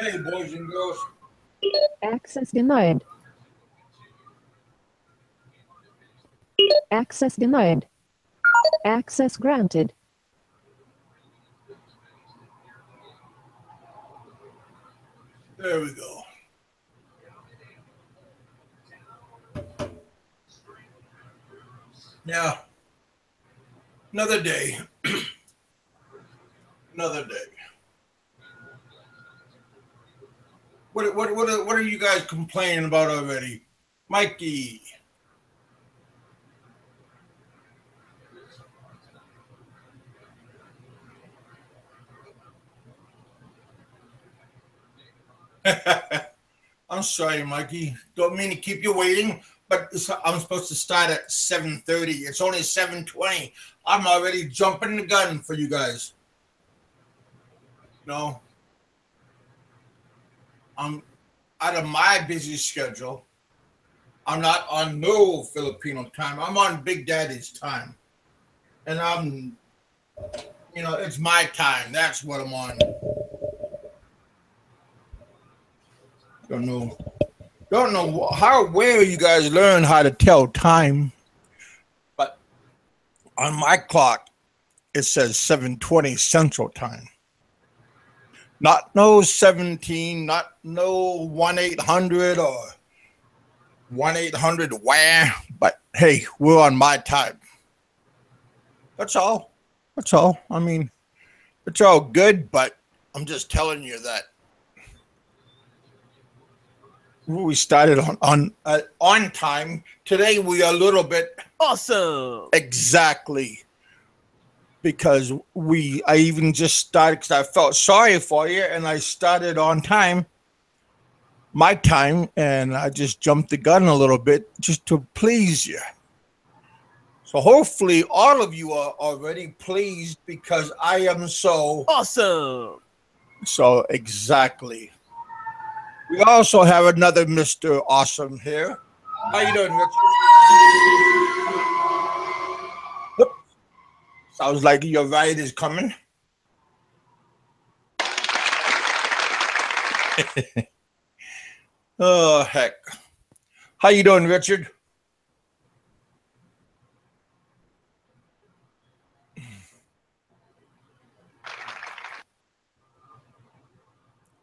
Hey, boys and girls. Access denied. Access denied. Access granted. There we go. Yeah. Another day. Another day. What are you guys complaining about already? Mikey. I'm sorry, Mikey. Don't mean to keep you waiting, but I'm supposed to start at 7:30. It's only 7:20. I'm already jumping the gun for you guys. No. I'm out of my busy schedule. I'm not on no Filipino time. I'm on Big Daddy's time. And it's my time. That's what I'm on. Don't know where you guys learn how to tell time. But on my clock, it says 7:20 Central Time. Not no 17, not no 1-800 or 1-800 where, but hey, we're on my time. That's all. That's all. I mean, it's all good, but I'm just telling you that we started on time. Today we are a little bit awesome. Exactly. Because I even just started because I felt sorry for you and I started on time, my time, and I just jumped the gun a little bit just to please you. So hopefully all of you are already pleased because I am so awesome. So exactly. We also have another Mr. Awesome here. How you doing, Richard? Sounds like your ride is coming. Oh, heck. How you doing, Richard?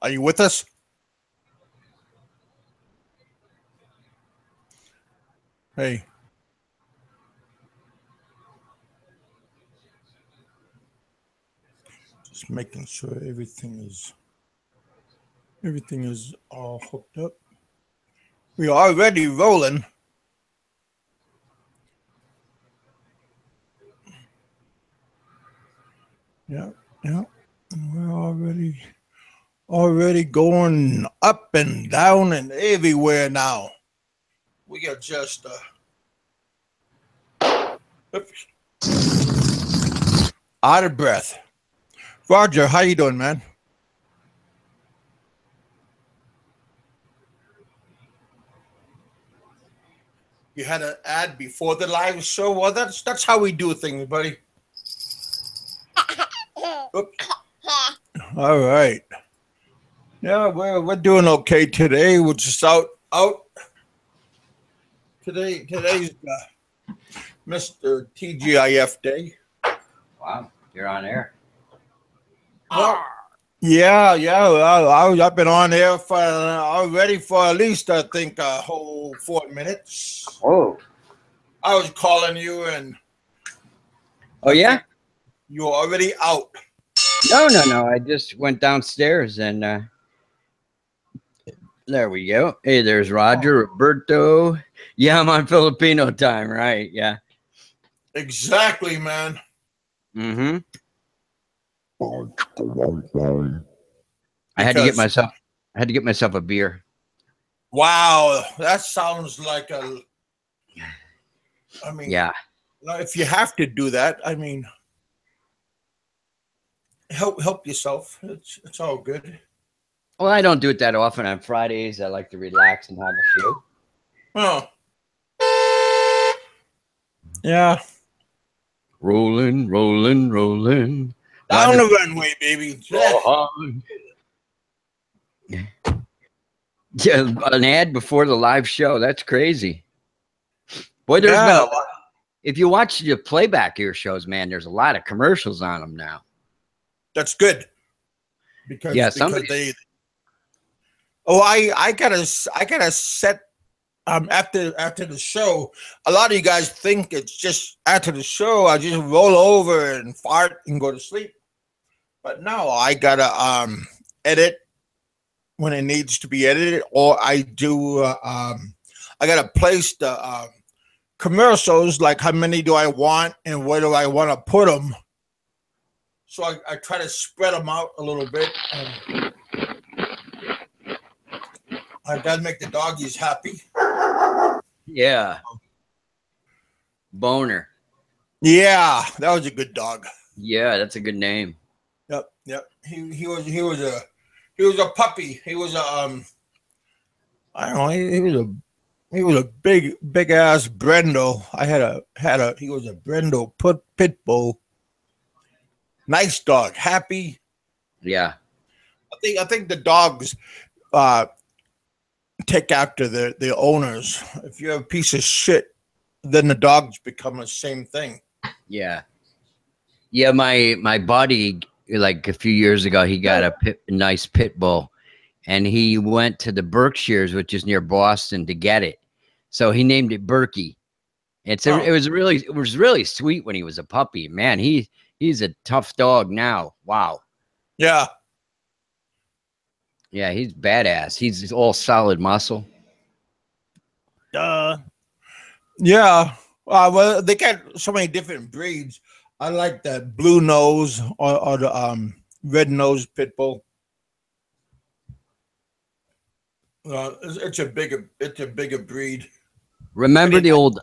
Are you with us? Hey. Just making sure everything is all hooked up. We are already rolling. Yeah. We're already going up and down and everywhere now. We are just out of breath. Roger, how you doing, man? You had an ad before the live show? Well, that's how we do things, buddy. All right. Yeah, we're doing okay today. We're just out. Today's Mr. TGIF Day. Wow, you're on air. Well, yeah. I've been on air for already for at least I think a whole 4 minutes. Oh, I was calling you and. Oh yeah, you were already out. No. I just went downstairs and there we go. Hey, there's Roger, Roberto. Yeah, I'm on Filipino time, right? Yeah. Exactly, man. Mm-hmm. I had to get myself a beer. Wow, that sounds like yeah. If you have to do that, I mean, help yourself. It's all good. Well, I don't do it that often on Fridays. I like to relax and have a few. Oh. Yeah. Rolling. Down the runway, baby. Yeah, an ad before the live show. That's crazy. Boy, there's been Yeah, a lot. If you watch the playback ear shows, man, there's a lot of commercials on them now. that's good Yeah, because they. Oh, I gotta set after the show. A lot of you guys think it's just after the show. I just roll over and fart and go to sleep. But no, I gotta edit when it needs to be edited, or I do. I gotta place the commercials, like how many do I want and where do I want to put them. So I try to spread them out a little bit. And I gotta make the doggies happy. Yeah. Boner. Yeah, that was a good dog. Yeah, that's a good name. Yep. He was a puppy. He was a I don't know. He was a big ass Brendo. He was a Brendo pit bull. Nice dog, happy. Yeah. I think the dogs take after their owners. If you're a piece of shit, then the dogs become the same thing. Yeah. Yeah, my buddy, like a few years ago, he got a nice pit bull, and he went to the Berkshires, which is near Boston, to get it. So he named it Berkey. It was really sweet when he was a puppy. Man, he's a tough dog now. Wow. Yeah. Yeah, he's badass. He's all solid muscle. Yeah. Well, they got so many different breeds. I like that blue nose or the red nose pit bull. It's a bigger breed. Remember the old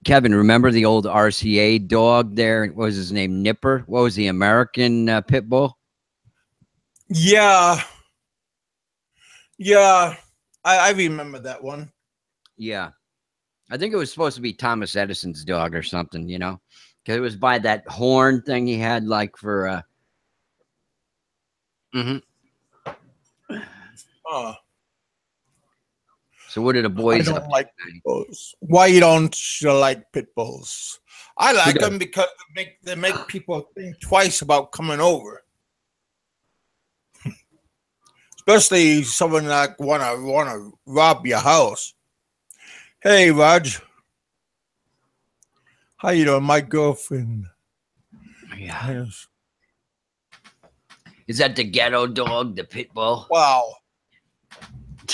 Kevin? Remember the old RCA dog? There, what was his name? Nipper. What was the American pit bull? Yeah. I remember that one. Yeah, I think it was supposed to be Thomas Edison's dog or something. You know, because it was by that horn thing he had, like for. So what did the boys? I don't like pit bulls. Why you don't like pit bulls? I like them because they make people think twice about coming over. Especially someone like wanna rob your house. Hey, Raj. How you doing? My girlfriend. Yeah. Is that the ghetto dog, the pit bull? Wow.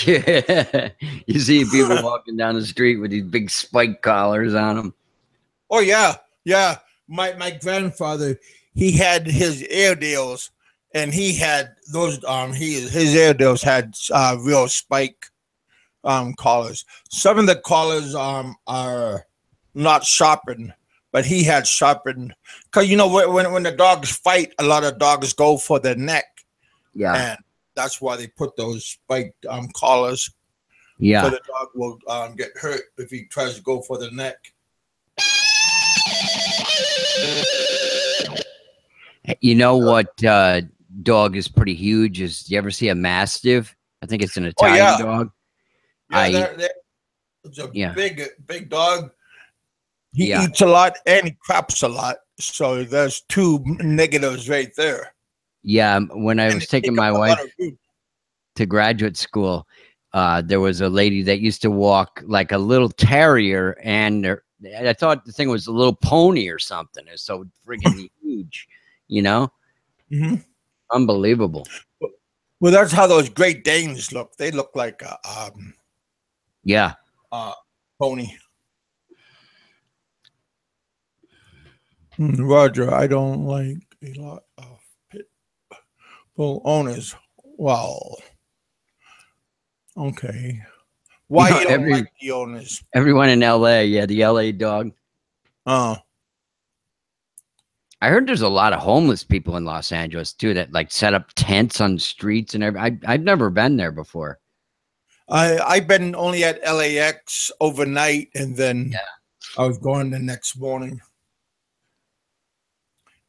You see people walking down the street with these big spike collars on them. Oh yeah. My grandfather, he had his Airedales, and he had those. His Airedales had real spike collars. Some of the collars are not sharpened, but he had sharpened, because when the dogs fight, a lot of dogs go for the neck. Yeah, and that's why they put those spiked collars. Yeah, so the dog will get hurt if he tries to go for the neck. You know what dog is pretty huge? Do you ever see a Mastiff? I think it's an Italian dog. It's a big dog. He eats a lot and he craps a lot. So there's two negatives right there. Yeah, when I was taking my wife to graduate school, there was a lady that used to walk like a little terrier, and I thought the thing was a little pony or something. It's so freaking huge, you know? Mm-hmm. Unbelievable. Well, that's how those Great Danes look. They look like a pony. Roger, I don't like a lot of pit bull owners. Well, okay. Why you don't like the owners? Everyone in LA, the LA dog. Oh. I heard there's a lot of homeless people in Los Angeles too that like set up tents on the streets and everything. I've never been there before. I've been only at LAX overnight, and then I was going the next morning.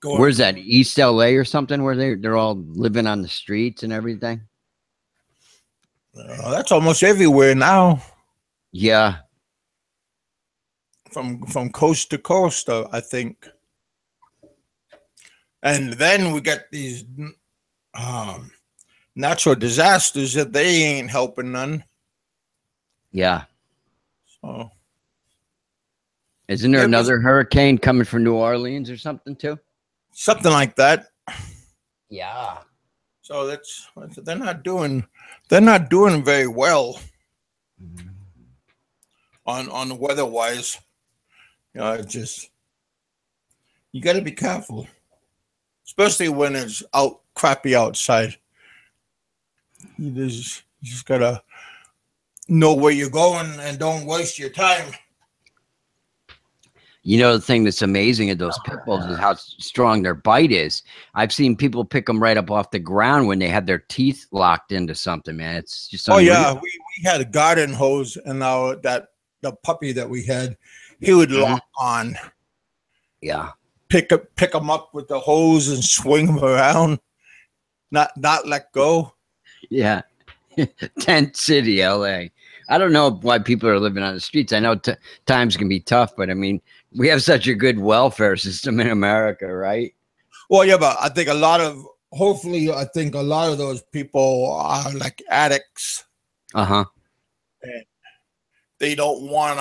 Where's that? East LA or something, where they're all living on the streets and everything? That's almost everywhere now, Yeah. from coast to coast, I think. And then we get these natural disasters that they ain't helping none. Yeah. So Isn't there another hurricane coming from New Orleans or something too? something like that. Yeah. So they're not doing very well on weather wise. It's just you got to be careful, especially when it's crappy outside. You just gotta know where you're going and don't waste your time. You know, the thing that's amazing of those pit bulls is how strong their bite is. I've seen people pick them right up off the ground when they had their teeth locked into something, man. It's just unreal. Oh yeah, we had a garden hose, and now the puppy that we had, he would lock on. Yeah. Pick him up with the hose and swing him around, not let go. Yeah. Tent City, LA. I don't know why people are living on the streets. I know times can be tough, but I mean, we have such a good welfare system in America, right? Well, yeah, but I think hopefully, I think a lot of those people are like addicts. Uh-huh. And they don't want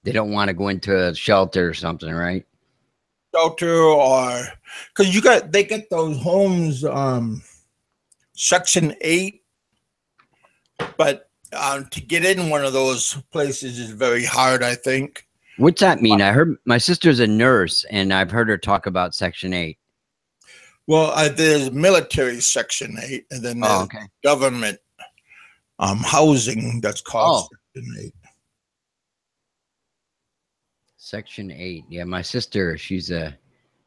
to go into a shelter or something, right? Shelter, or because they get those homes, Section 8, but to get in one of those places is very hard, I think. What's that mean? I heard my sister's a nurse, and I've heard her talk about Section 8. Well, there's military Section 8, and then there's government housing that's called Section 8. Section 8. Yeah, my sister, she's a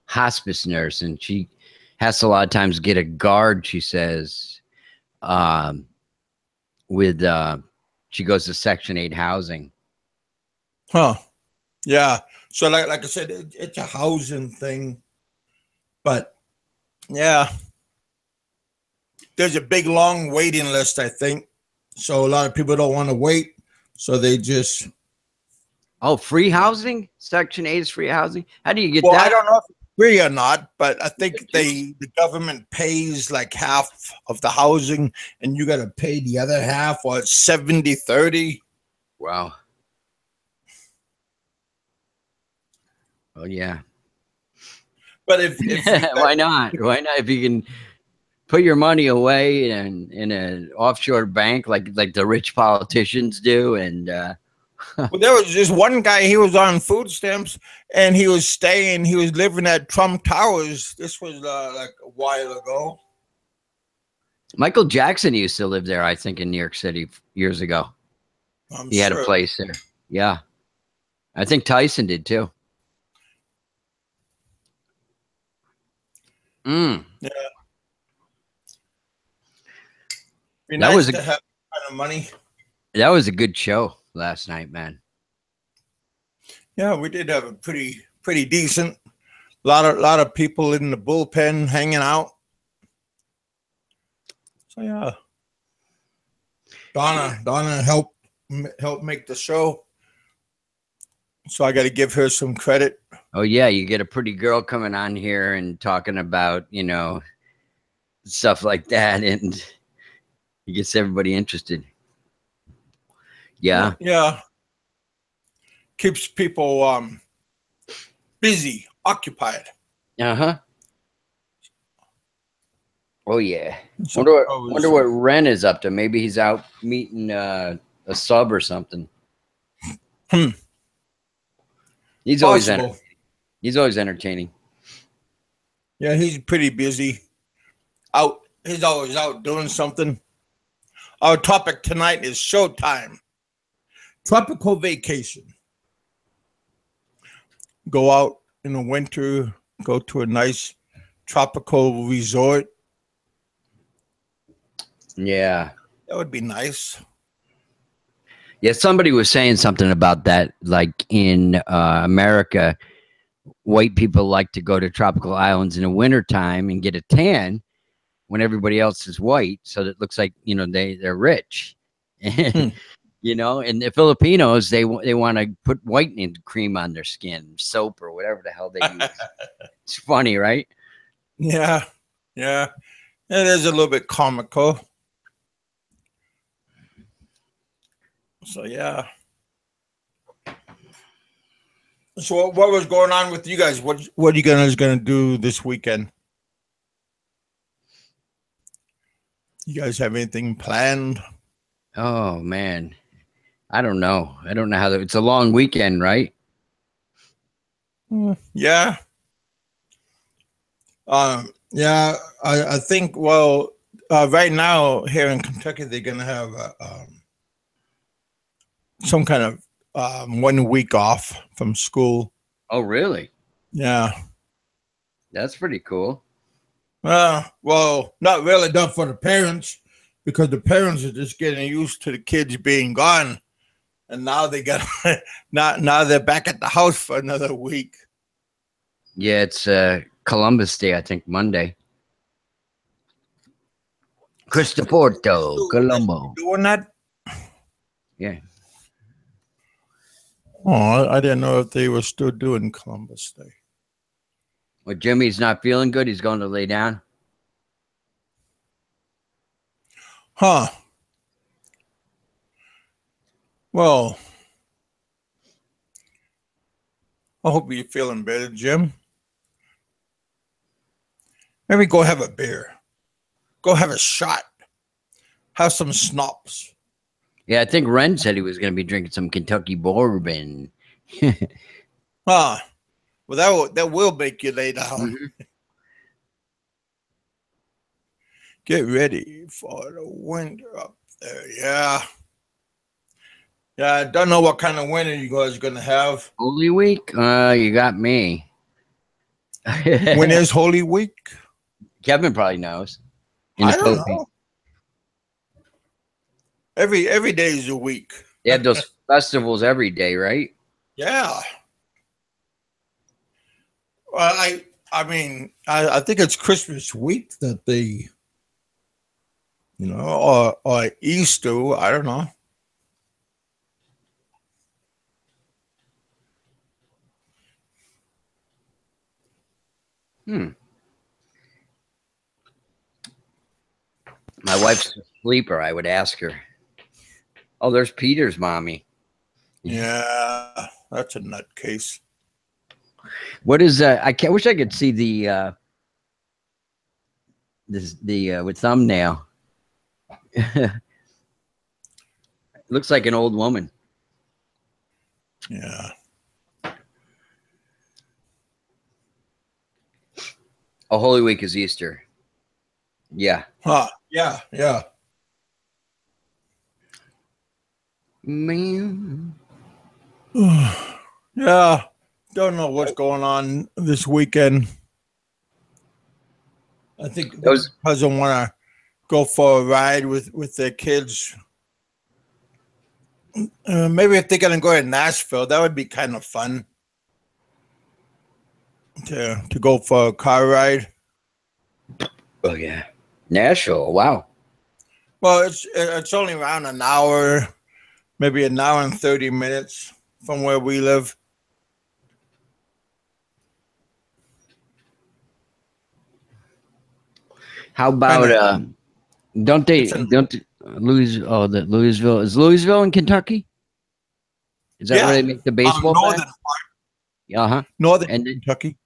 hospice nurse, and she has to a lot of times get a guard, she says, she goes to Section 8 housing. Huh. Yeah. So like I said, it's a housing thing. But yeah, there's a big long waiting list, I think. So a lot of people don't want to wait. So they just free housing? Section 8 is free housing? How do you get that? I don't know if it's free or not, but I think the government pays like half of the housing, and you got to pay the other half, or 70-30. Wow. Oh yeah. But if why not? Why not? If you can put your money away in an offshore bank like the rich politicians do, and well, there was this one guy, he was on food stamps, and he was living at Trump Towers. This was like a while ago. Michael Jackson used to live there, I think, in New York City years ago. He had a place there. Yeah. I think Tyson did too. Yeah. Be nice to have kind of money. That was a good show last night, man. Yeah, we did have a pretty decent. Lot of people in the bullpen hanging out. So yeah, Donna helped make the show. So I got to give her some credit. Oh yeah, you get a pretty girl coming on here and talking about, stuff like that, and it gets everybody interested. Yeah. Yeah. Keeps people busy, occupied. Uh-huh. Oh yeah. Wonder what Ren is up to. Maybe he's out meeting a sub or something. He's always entertaining. Yeah, he's pretty busy. He's always out doing something. Our topic tonight is Showtime. Tropical vacation. Go out in the winter, go to a nice tropical resort. Yeah. That would be nice. Yeah, somebody was saying something about that. Like in America, white people like to go to tropical islands in the wintertime and get a tan. when everybody else is white, so that it looks like, you know, they're rich. Hmm. You know, and the Filipinos, they want to put whitening cream on their skin, soap or whatever the hell they use. It's funny, right? Yeah, yeah. It is a little bit comical. So yeah. So what was going on with you guys? What are you guys gonna do this weekend? You guys have anything planned? Oh man, I don't know. I don't know how it's a long weekend, right? Yeah. Yeah. I think. Well, right now here in Kentucky, they're gonna have some kind of 1 week off from school. Oh, really? Yeah. That's pretty cool. Well, not really done for the parents because the parents are just getting used to the kids being gone, and now they got now they're back at the house for another week. Yeah, it's Columbus Day, I think, Monday. Cristoporto, Colombo. Doing that? Yeah. Oh, I didn't know if they were still doing Columbus Day. Well, Jimmy's not feeling good. He's going to lay down. Huh. Well, I hope you're feeling better, Jim. Maybe go have a beer. Go have a shot. Have some schnapps. Yeah, I think Ren said he was going to be drinking some Kentucky bourbon. Huh. Well, that will make you lay down. Mm-hmm. Get ready for the winter up there. Yeah. Yeah, I don't know what kind of winter you guys are going to have. Holy Week? You got me. When is Holy Week? Kevin probably knows. I don't know. Every day is a week. They have those festivals every day, right? Yeah. Well, I mean, I think it's Christmas week that they, you know, or Easter. I don't know. My wife's a sleeper. I would ask her. Oh, there's Peter's mommy. Yeah, that's a nutcase. What is I can't wish I could see the with thumbnail. Looks like an old woman. Yeah. Oh, Holy Week is Easter. Yeah. Huh. Yeah. Yeah. Man. Yeah. Don't know what's going on this weekend. I think those cousin want to go for a ride with their kids. Maybe if they're gonna go to Nashville, that would be kind of fun. To go for a car ride. Oh yeah, Nashville. Wow. Well, it's only around an hour, maybe an hour and 30 minutes from where we live. How about don't Louisville is Louisville in Kentucky? Is that where they make the baseball northern bat? Uh-huh. Northern and Kentucky.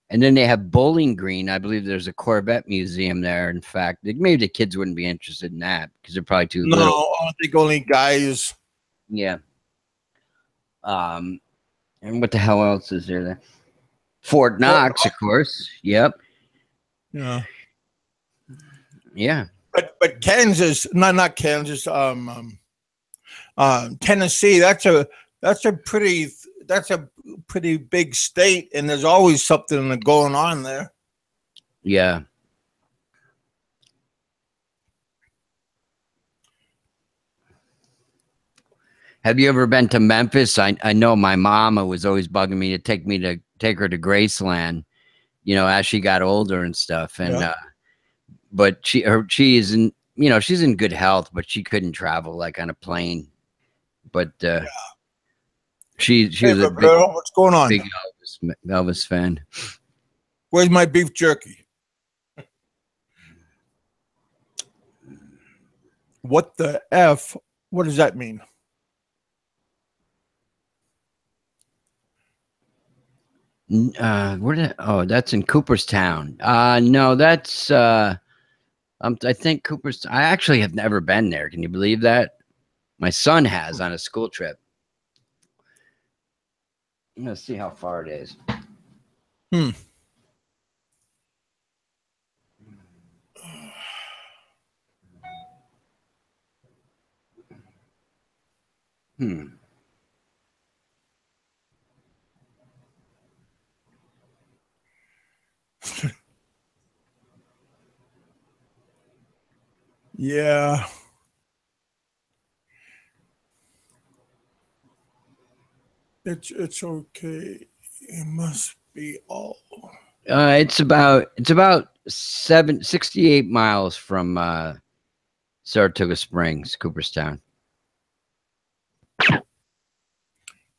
And then they have Bowling Green. I believe there's a Corvette museum there. In fact, maybe the kids wouldn't be interested in that because they're probably too little. No, I think only guys. Yeah. And what the hell else is there? Fort Knox, of course. Yep. Yeah. Yeah. But Kansas, not Kansas. Tennessee. That's a pretty big state, and there's always something going on there. Yeah. Have you ever been to Memphis? I know my mama was always bugging me to take her to Graceland, you know, as she got older and stuff. And but she isn't, you know, she's in good health, but she couldn't travel like on a plane. But she Hey, was a Roberto, what's going on? big Elvis fan. Where's my beef jerky? What the F? What does that mean? Where did? Oh, that's in Cooperstown. No, that's I think Cooperstown. I actually have never been there. Can you believe that? My son has on a school trip. I'm gonna see how far it is. Hmm. Hmm. Yeah. It's okay. It must be all. It's about 68 miles from Saratoga Springs, Cooperstown.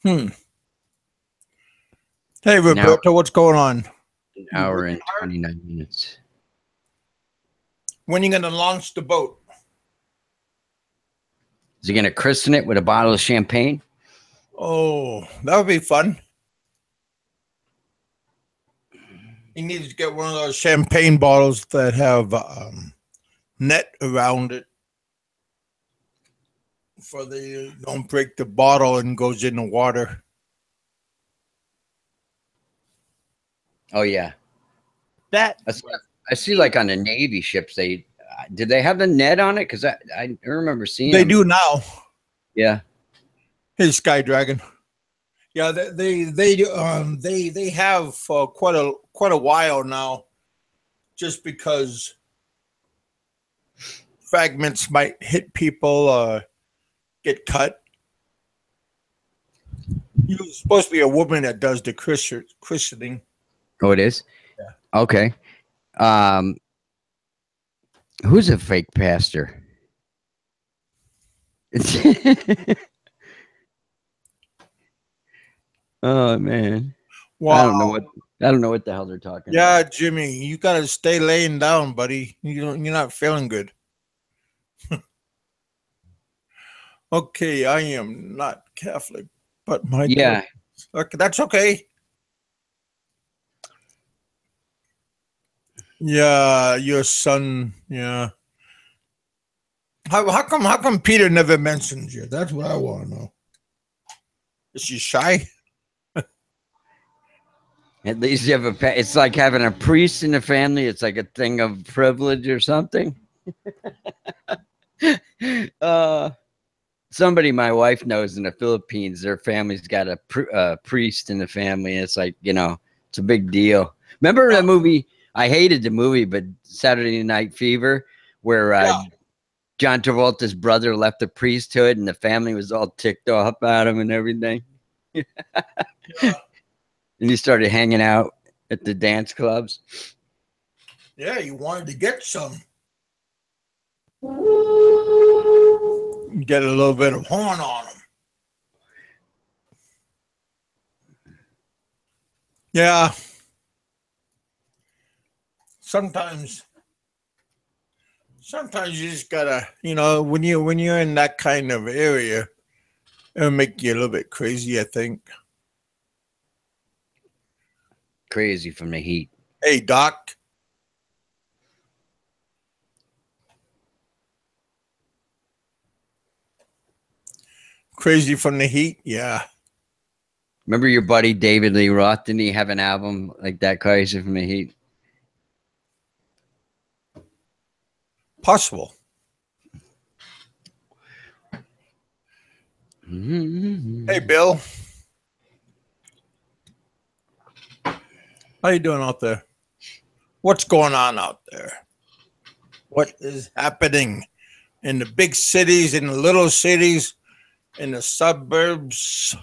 Hmm. Hey, Now Roberto, what's going on? an hour and 29 minutes. When are you going to launch the boat? Is he gonna christen it with a bottle of champagne? Oh, that would be fun. He needs to get one of those champagne bottles that have net around it for the don't break the bottle and goes in the water. Oh yeah, That I see. Like on the Navy ships, they did they have the net on it? Because I remember seeing They them. do now. Yeah. Hey, Sky Dragon. Yeah, they have for quite a while now, just because fragments might hit people or get cut. You're supposed to be a woman that does the christening. Oh, it is. Yeah. Okay. Um, who's a fake pastor? Oh man, Wow. I don't know what the hell they're talking Yeah, about. Jimmy, you gotta stay laying down, buddy. You're not feeling good. Okay, I am not Catholic, but my Yeah, okay, that's okay. Yeah, your son. Yeah. How come Peter never mentions you? That's what I want to know. Is she shy? at least you have it's like having a priest in the family. It's like a thing of privilege or something. uh, somebody my wife knows in the Philippines, their family's got a priest in the family. And it's like, you know, it's a big deal. Remember the movie? I hated the movie, but Saturday Night Fever, where Yeah. John Travolta's brother left the priesthood and the family was all ticked off at him and everything. Yeah. And he started hanging out at the dance clubs. Yeah, you wanted to get some. Get a little bit of horn on them. Yeah. Sometimes you just gotta, when you're in that kind of area, it'll make you a little bit crazy, I think. Crazy from the heat. Hey, Doc. Crazy from the heat? Yeah. Remember your buddy David Lee Roth? Didn't he have an album like that, Crazy from the Heat? Possible. Hey, Bill. How you doing out there? What's going on out there? What is happening in the big cities, in the little cities, in the suburbs?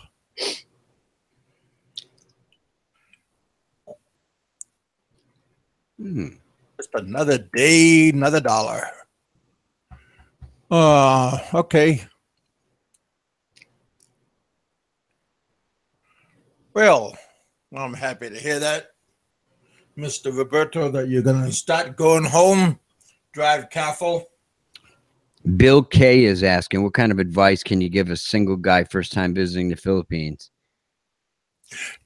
Just another day, another dollar. Okay. Well, I'm happy to hear that, Mr. Roberto, that you're going to start going home. Drive careful. Bill K is asking, what kind of advice can you give a single guy first time visiting the Philippines?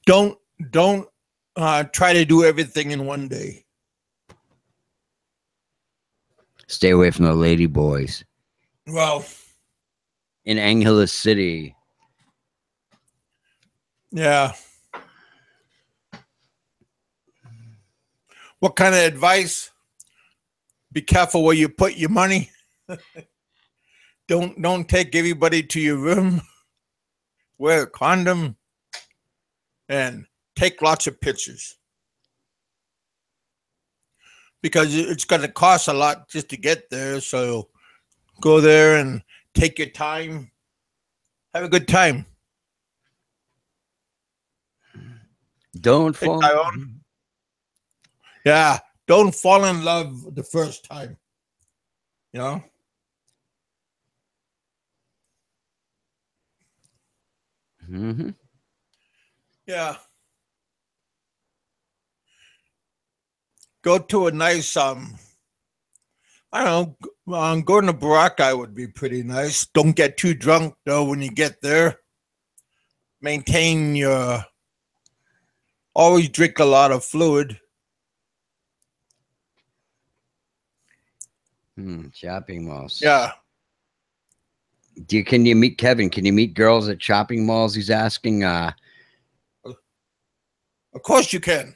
Don't try to do everything in one day. Stay away from the lady boys. Well, In Angeles City. yeah. What kind of advice? Be careful where you put your money. Don't take everybody to your room. Wear a condom and take lots of pictures. Because it's going to cost a lot just to get there. So go there and take your time. Have a good time. Don't Hey, fall. Tyrone. Yeah, don't fall in love the first time. You know? Mm-hmm. Yeah. Go to a nice I don't know, going to Boracay would be pretty nice. Don't get too drunk though when you get there. Maintain your always drink a lot of fluid. Shopping malls. Yeah. Can you meet Kevin? Can you meet girls at shopping malls? He's asking. Of course you can.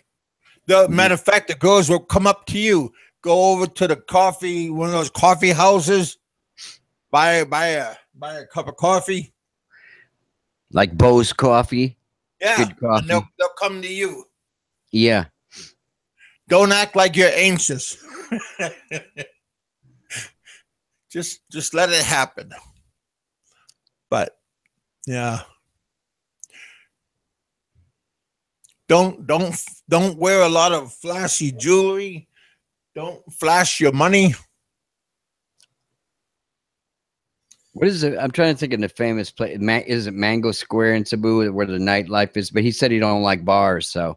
The matter of fact, the girls will come up to you, go over to the coffee, one of those coffee houses, buy a cup of coffee. Like Bo's Coffee. Yeah, Good coffee. and they'll come to you. Yeah. Don't act like you're anxious. just let it happen. But yeah. Don't wear a lot of flashy jewelry. Don't flash your money. What is it? I'm trying to think of the famous place. Is it Mango Square in Cebu where the nightlife is? But he said he don't like bars, so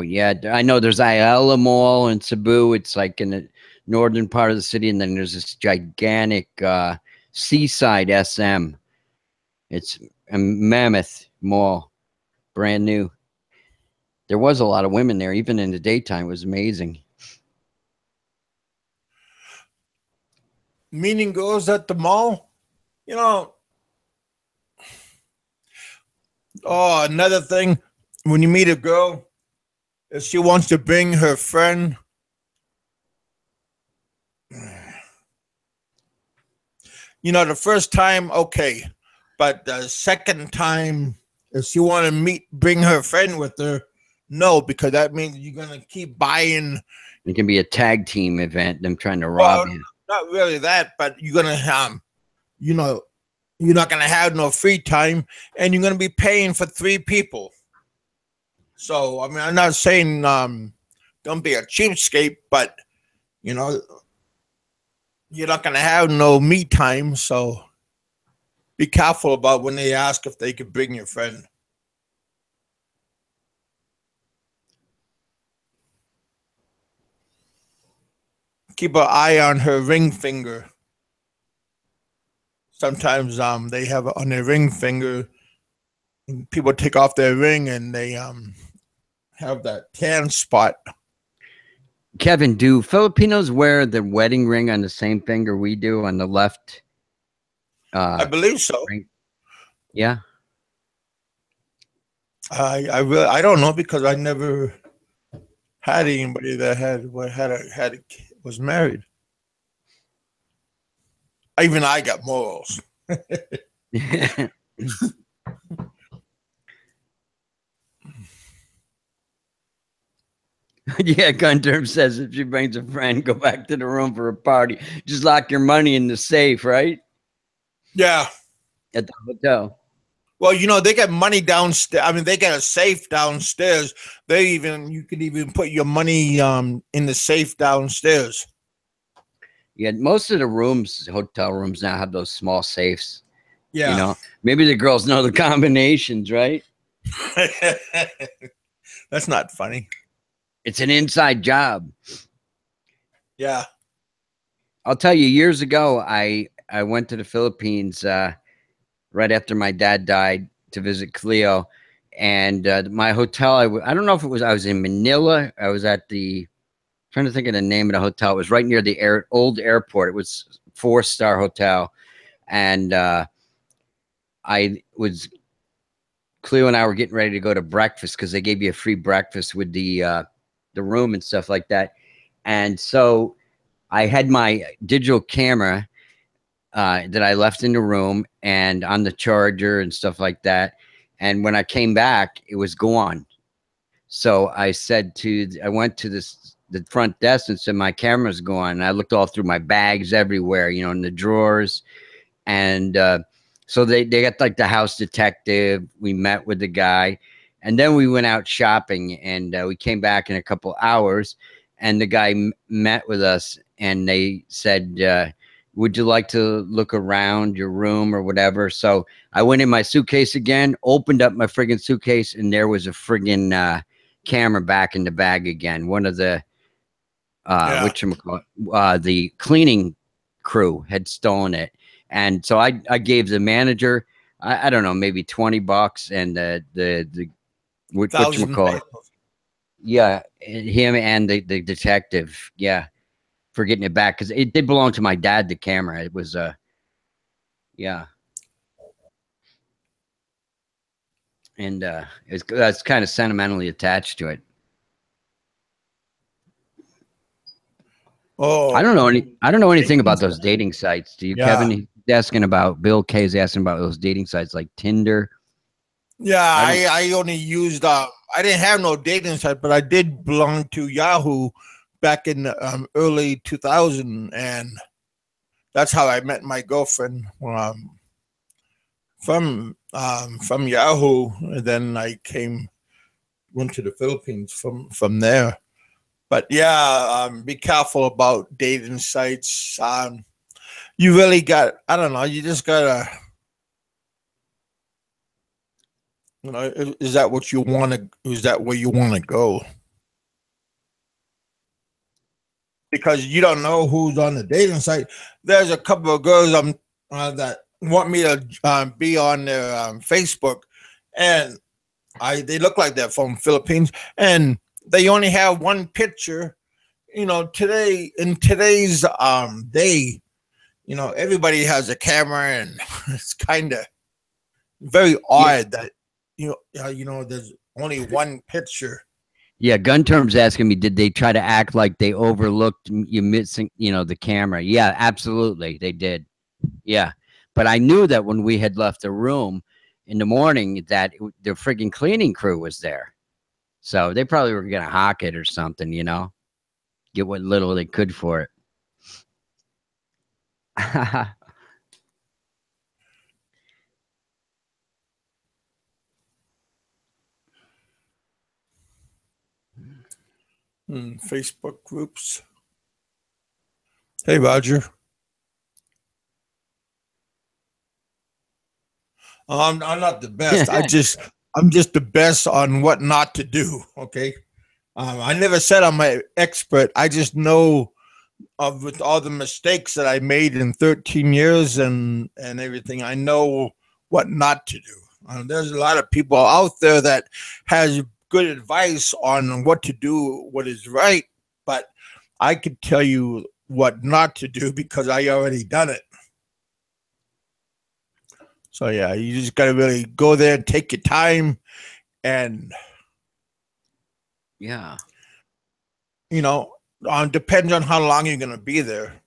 yeah. I know there's Ayala Mall in Cebu. It's like in the northern part of the city, and then there's this gigantic Seaside SM. It's a mammoth mall, brand new. There was a lot of women there, even in the daytime. It was amazing. Meeting girls at the mall, you know. Oh, another thing, when you meet a girl, if she wants to bring her friend, you know, the first time, okay. But the second time, if she want to bring her friend with her, no, because that means you're going to keep buying. It can be a tag team event, them trying to rob you. Not really that, but you're going to have, you know, you're not going to have no free time, and you're going to be paying for 3 people. So, I mean, I'm not saying don't be a cheapskate, but, you know, you're not going to have no me time, so be careful about when they ask if they could bring your friend. Keep an eye on her ring finger. Sometimes they have it on their ring finger. People take off their ring and they have that tan spot. Kevin, do Filipinos wear the wedding ring on the same finger we do on the left? I believe so. Ring? Yeah. I don't know because I never had anybody that was married. Even I got morals. Yeah, Gunterm says if she brings a friend, go back to the room for a party. Just lock your money in the safe, right? Yeah. At the hotel. Well, you know, they get money downstairs. I mean, they get a safe downstairs. You could even put your money in the safe downstairs. Yeah, most of the rooms, hotel rooms now have those small safes. You Yeah. know, maybe the girls know the combinations, right? That's not funny. It's an inside job. Yeah. I'll tell you, years ago, I went to the Philippines right after my dad died to visit Cleo, and my hotel. I don't know if it was. I was in Manila. I was at the trying to think of the name of the hotel. It was right near the old airport. It was 4-star hotel, and I was Cleo and I were getting ready to go to breakfast because they gave you a free breakfast with the room and stuff like that. And so I had my digital camera that I left in the room and on the charger and stuff like that. And when I came back, it was gone. So I went to the front desk and said, my camera's gone. And I looked all through my bags everywhere, you know, in the drawers. And so they got like the house detective. We met with the guy. And then we went out shopping, and we came back in a couple hours, and the guy met with us, and they said, would you like to look around your room or whatever? So I went in my suitcase again, opened up my friggin' suitcase, and there was a friggin' camera back in the bag again. One of the the cleaning crew had stolen it. And so I gave the manager, I don't know, maybe $20, and whatchamacallit? Yeah, him and the detective, yeah, for getting it back, because it did belong to my dad, the camera. It was yeah. And that's kind of sentimentally attached to it. Oh, I don't know anything about those dating sites. Do you, yeah. Kevin? He's asking about Bill K's asking about those dating sites like Tinder. Yeah, I only used I didn't have no dating site, but I did belong to Yahoo back in early 2000, and that's how I met my girlfriend from Yahoo. And then I went to the Philippines from there. But yeah, be careful about dating sites. You really got, I don't know, you just gotta, you know, is that what you want to, is that where you want to go? Because you don't know who's on the dating site. There's a couple of girls that want me to be on their Facebook, and they look like they're from Philippines, and they only have one picture. You know, in today's day, you know, everybody has a camera, and it's kind of very odd that you know there's only one picture. Yeah, Gun Term's asking me, did they try to act like they overlooked you missing, you know, the camera? Yeah, absolutely, they did. Yeah, but I knew that when we had left the room in the morning that the friggin' cleaning crew was there, so they probably were gonna hawk it or something, you know, get what little they could for it. Facebook groups. Hey, Roger. I'm not the best. I'm just the best on what not to do. Okay. I never said I'm an expert. I just know with all the mistakes that I made in 13 years and everything. I know what not to do. There's a lot of people out there that has good advice on what to do, what is right, but I could tell you what not to do because I already done it. So yeah, you just got to really go there and take your time, and yeah, you know, depends on how long you're going to be there.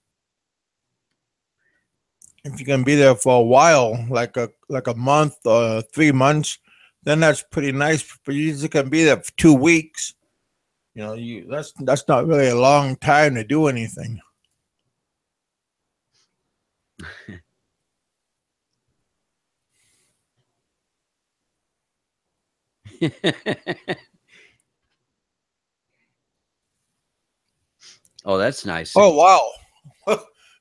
If you're going to be there for a while, like a month or 3 months, then that's pretty nice. But you just going to be there for 2 weeks. You know, that's not really a long time to do anything. Oh, that's nice. Oh wow.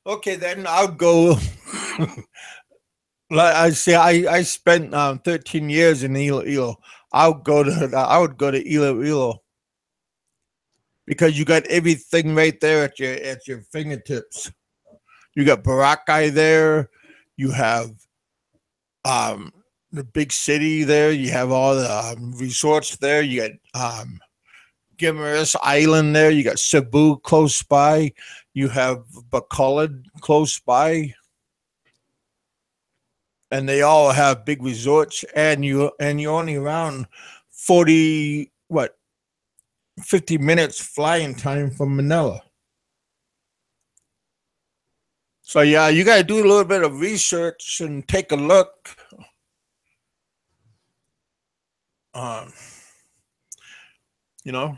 Okay, then I'll go. Like I say, I spent 13 years in Iloilo. I would go to Iloilo because you got everything right there at your fingertips. You got Boracay there. You have the big city there. You have all the resorts there. You got Gimaris Island there. You got Cebu close by. You have Bacolod close by, and they all have big resorts. And you're only around 50 minutes flying time from Manila. So yeah, you got to do a little bit of research and take a look. Um, you know,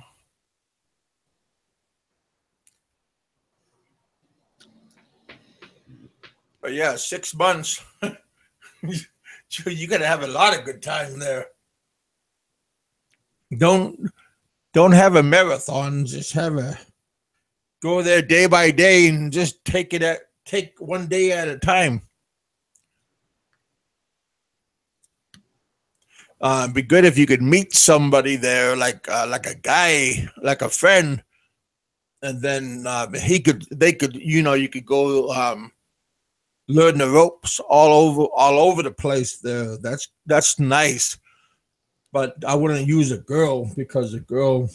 but yeah, 6 months. You got to have a lot of good time there. Don't have a marathon. Just go there day by day and just take one day at a time. Be good if you could meet somebody there, like a guy, like a friend, and then they could, you could go learn the ropes all over the place there. That's nice, but I wouldn't use a girl because a girl,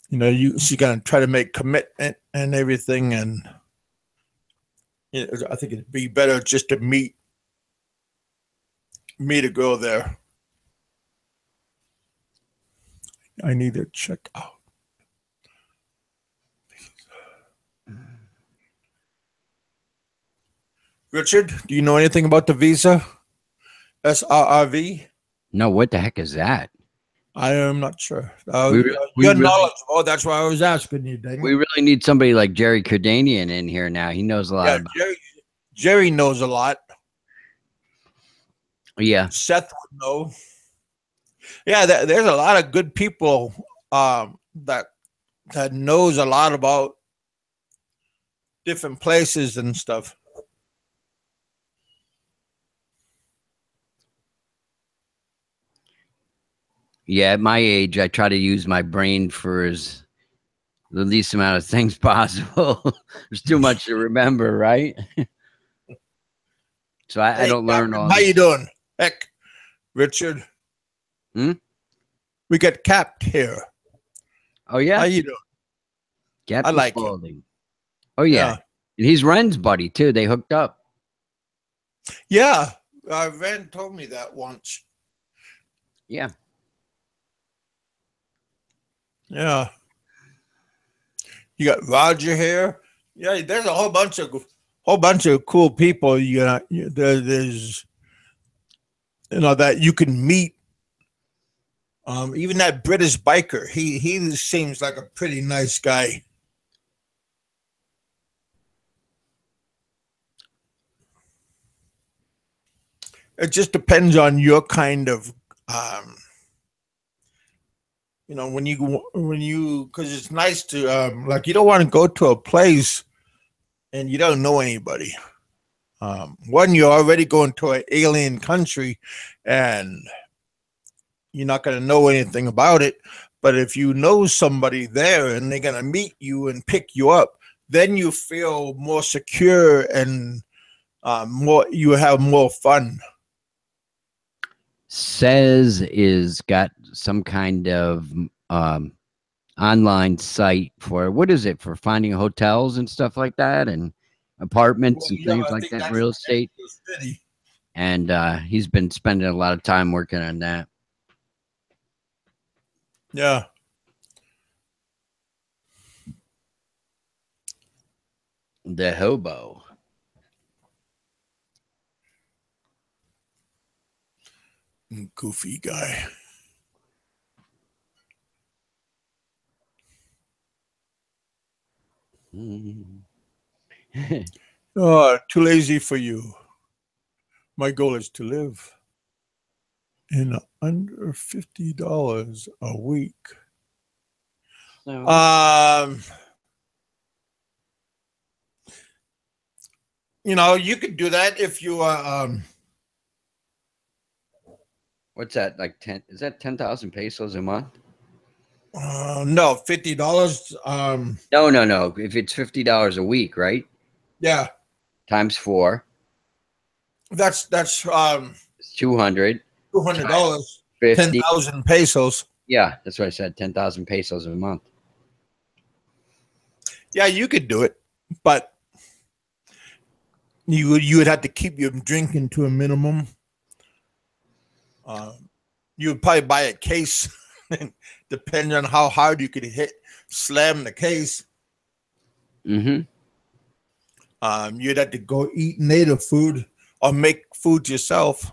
she's gonna try to make commitment and everything, and I think it'd be better just to meet a girl there. I need to check out. Richard, do you know anything about the visa? SRRV? No, what the heck is that? I am not sure. We Your really- knowledge. Oh, that's why I was asking you, dang. We really need somebody like Jerry Kardanian in here now. He knows a lot about Jerry knows a lot. Yeah. Seth would know. Yeah, there's a lot of good people that knows a lot about different places and stuff. Yeah, at my age, I try to use my brain for the least amount of things possible. There's too much to remember, right? So I don't learn all. How you doing? Heck, Richard. We got Capped here. Oh yeah. How you doing? Captain I like Spaulding. Oh yeah. And he's Ren's buddy too. They hooked up. Yeah, Ren told me that once. Yeah. Yeah. You got Roger here. Yeah, there's a whole bunch of cool people. There's that you can meet. Even that British biker, he seems like a pretty nice guy. It just depends on your kind of when you because it's nice to like, you don't want to go to a place and you don't know anybody. One, you're already going to an alien country and you're not going to know anything about it. But if you know somebody there and they're going to meet you and pick you up, then you feel more secure and you have more fun. Says is got some kind of online site for, what is it, for finding hotels and stuff like that, and apartments and things like that, real estate. And he's been spending a lot of time working on that. Yeah. The hobo. Goofy guy. Oh, too lazy for you. My goal is to live. in under $50 a week. So, You know, you could do that if you what's that? Like 10? Is that 10,000 pesos a month? no, $50. No. If it's $50 a week, right? Yeah, Times 4, that's it's 200 dollars, 50. 10,000 pesos. Yeah, that's what I said. 10,000 pesos a month. Yeah, you could do it, but you would have to keep your drinking to a minimum. You would probably buy a case, depending on how hard you could slam the case. Mm-hmm. You'd have to go eat native food or make food yourself.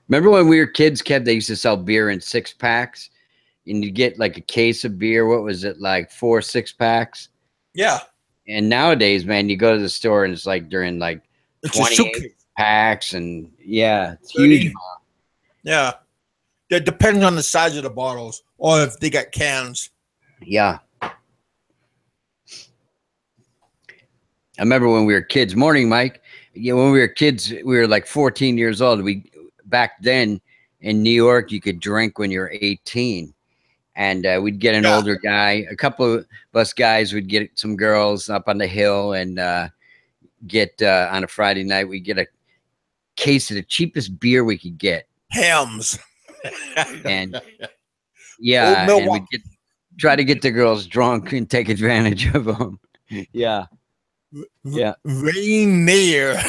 Remember when we were kids, Kev, they used to sell beer in 6-packs, and you get like a case of beer. What was it, like 4 6-packs? Yeah. And nowadays, man, you go to the store and it's like during like It's 28 packs, and yeah, it's huge. Yeah. It depends on the size of the bottles or if they got cans. Yeah. I remember when we were kids. Morning, Mike. Yeah, when we were kids, we were like 14 years old. Back then in New York, you could drink when you're 18. And we'd get an older guy. A couple of us guys would get some girls up on the hill and get on a Friday night. We'd get a case of the cheapest beer we could get. Hams. And yeah, and we'd try to get the girls drunk and take advantage of them. Yeah. Yeah. Rainier.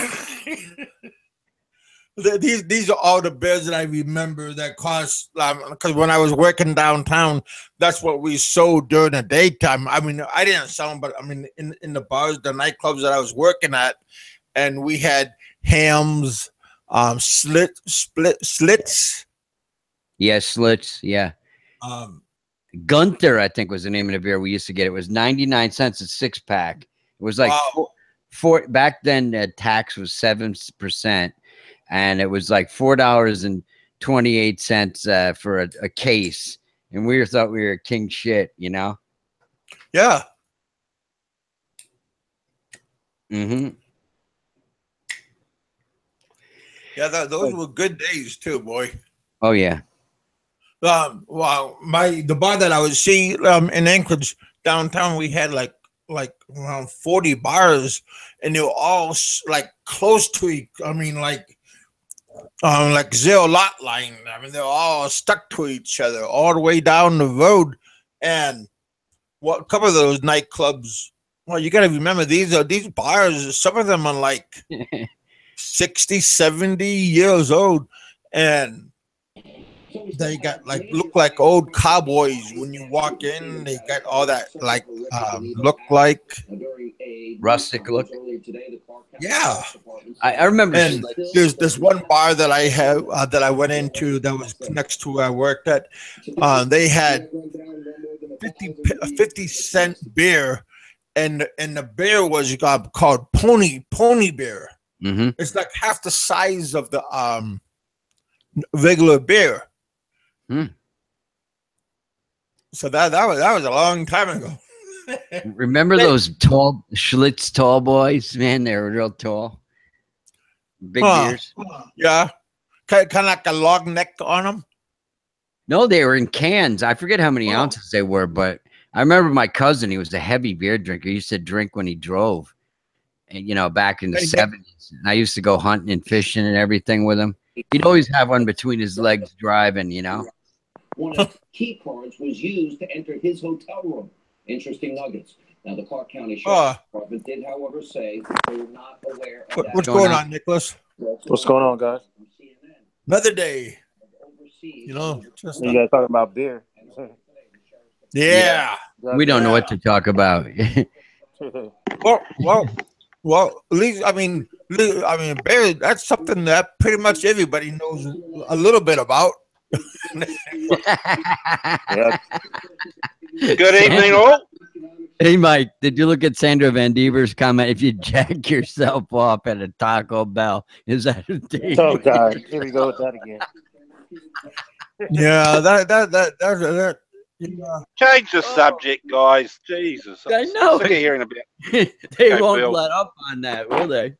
These are all the beers that I remember that cost, because when I was working downtown, that's what we sold during the daytime. I mean, I didn't sell them, but I mean, in the bars, the nightclubs that I was working at, and we had hams, slits. Yeah, slits. Yeah. Gunther, I think, was the name of the beer we used to get. It was 99 cents a 6-pack. It was like four back then. Tax was 7%, and it was like $4.28 for a case. And we thought we were king shit, you know? Yeah. Mm-hmm. Yeah, those were good days too, boy. Oh yeah. Well, the bar that I would see in Anchorage downtown, we had like around 40 bars, and they were all like close to each. I mean, like zero lot line. I mean, they're all stuck to each other all the way down the road. And a couple of those nightclubs. Well, you got to remember these bars. Some of them are like 60, 70 years old, and they got look like old cowboys when you walk in. They got all that look like rustic look. Yeah, I remember. And there's this one bar that I have that I went into that was next to where I worked at. They had 50-cent beer, and the beer was called pony beer. Mm-hmm. It's like half the size of the regular beer. So that was a long time ago. Remember those tall Schlitz tall boys? Man, they were real tall. Big beers. Yeah. Kind of like a long neck on them. No, they were in cans. I forget how many ounces they were, but I remember my cousin, he was a heavy beer drinker. He used to drink when he drove. And, you know, back in the 70s. And I used to go hunting and fishing and everything with him. He'd always have one between his legs driving, you know. One of the key cards was used to enter his hotel room. Interesting nuggets. Now, the Clark County Sheriff's Department did, however, say they were not aware of that. What's going on, Nicholas? What's going on, guys? Another day. You know, you guys talking about beer. Yeah. We don't know what to talk about. Well, at least I mean, beer. That's something that pretty much everybody knows a little bit about. Good evening, all. Hey, Mike, did you look at Sandra Van Dever's comment? If you jack yourself off at a Taco Bell, is that a thing? Oh, God. Here we go with that again. Yeah, that yeah. Change the subject, guys. Jesus. I know. Sick of hearing about They Okay, won't Bill. let up on that, will they?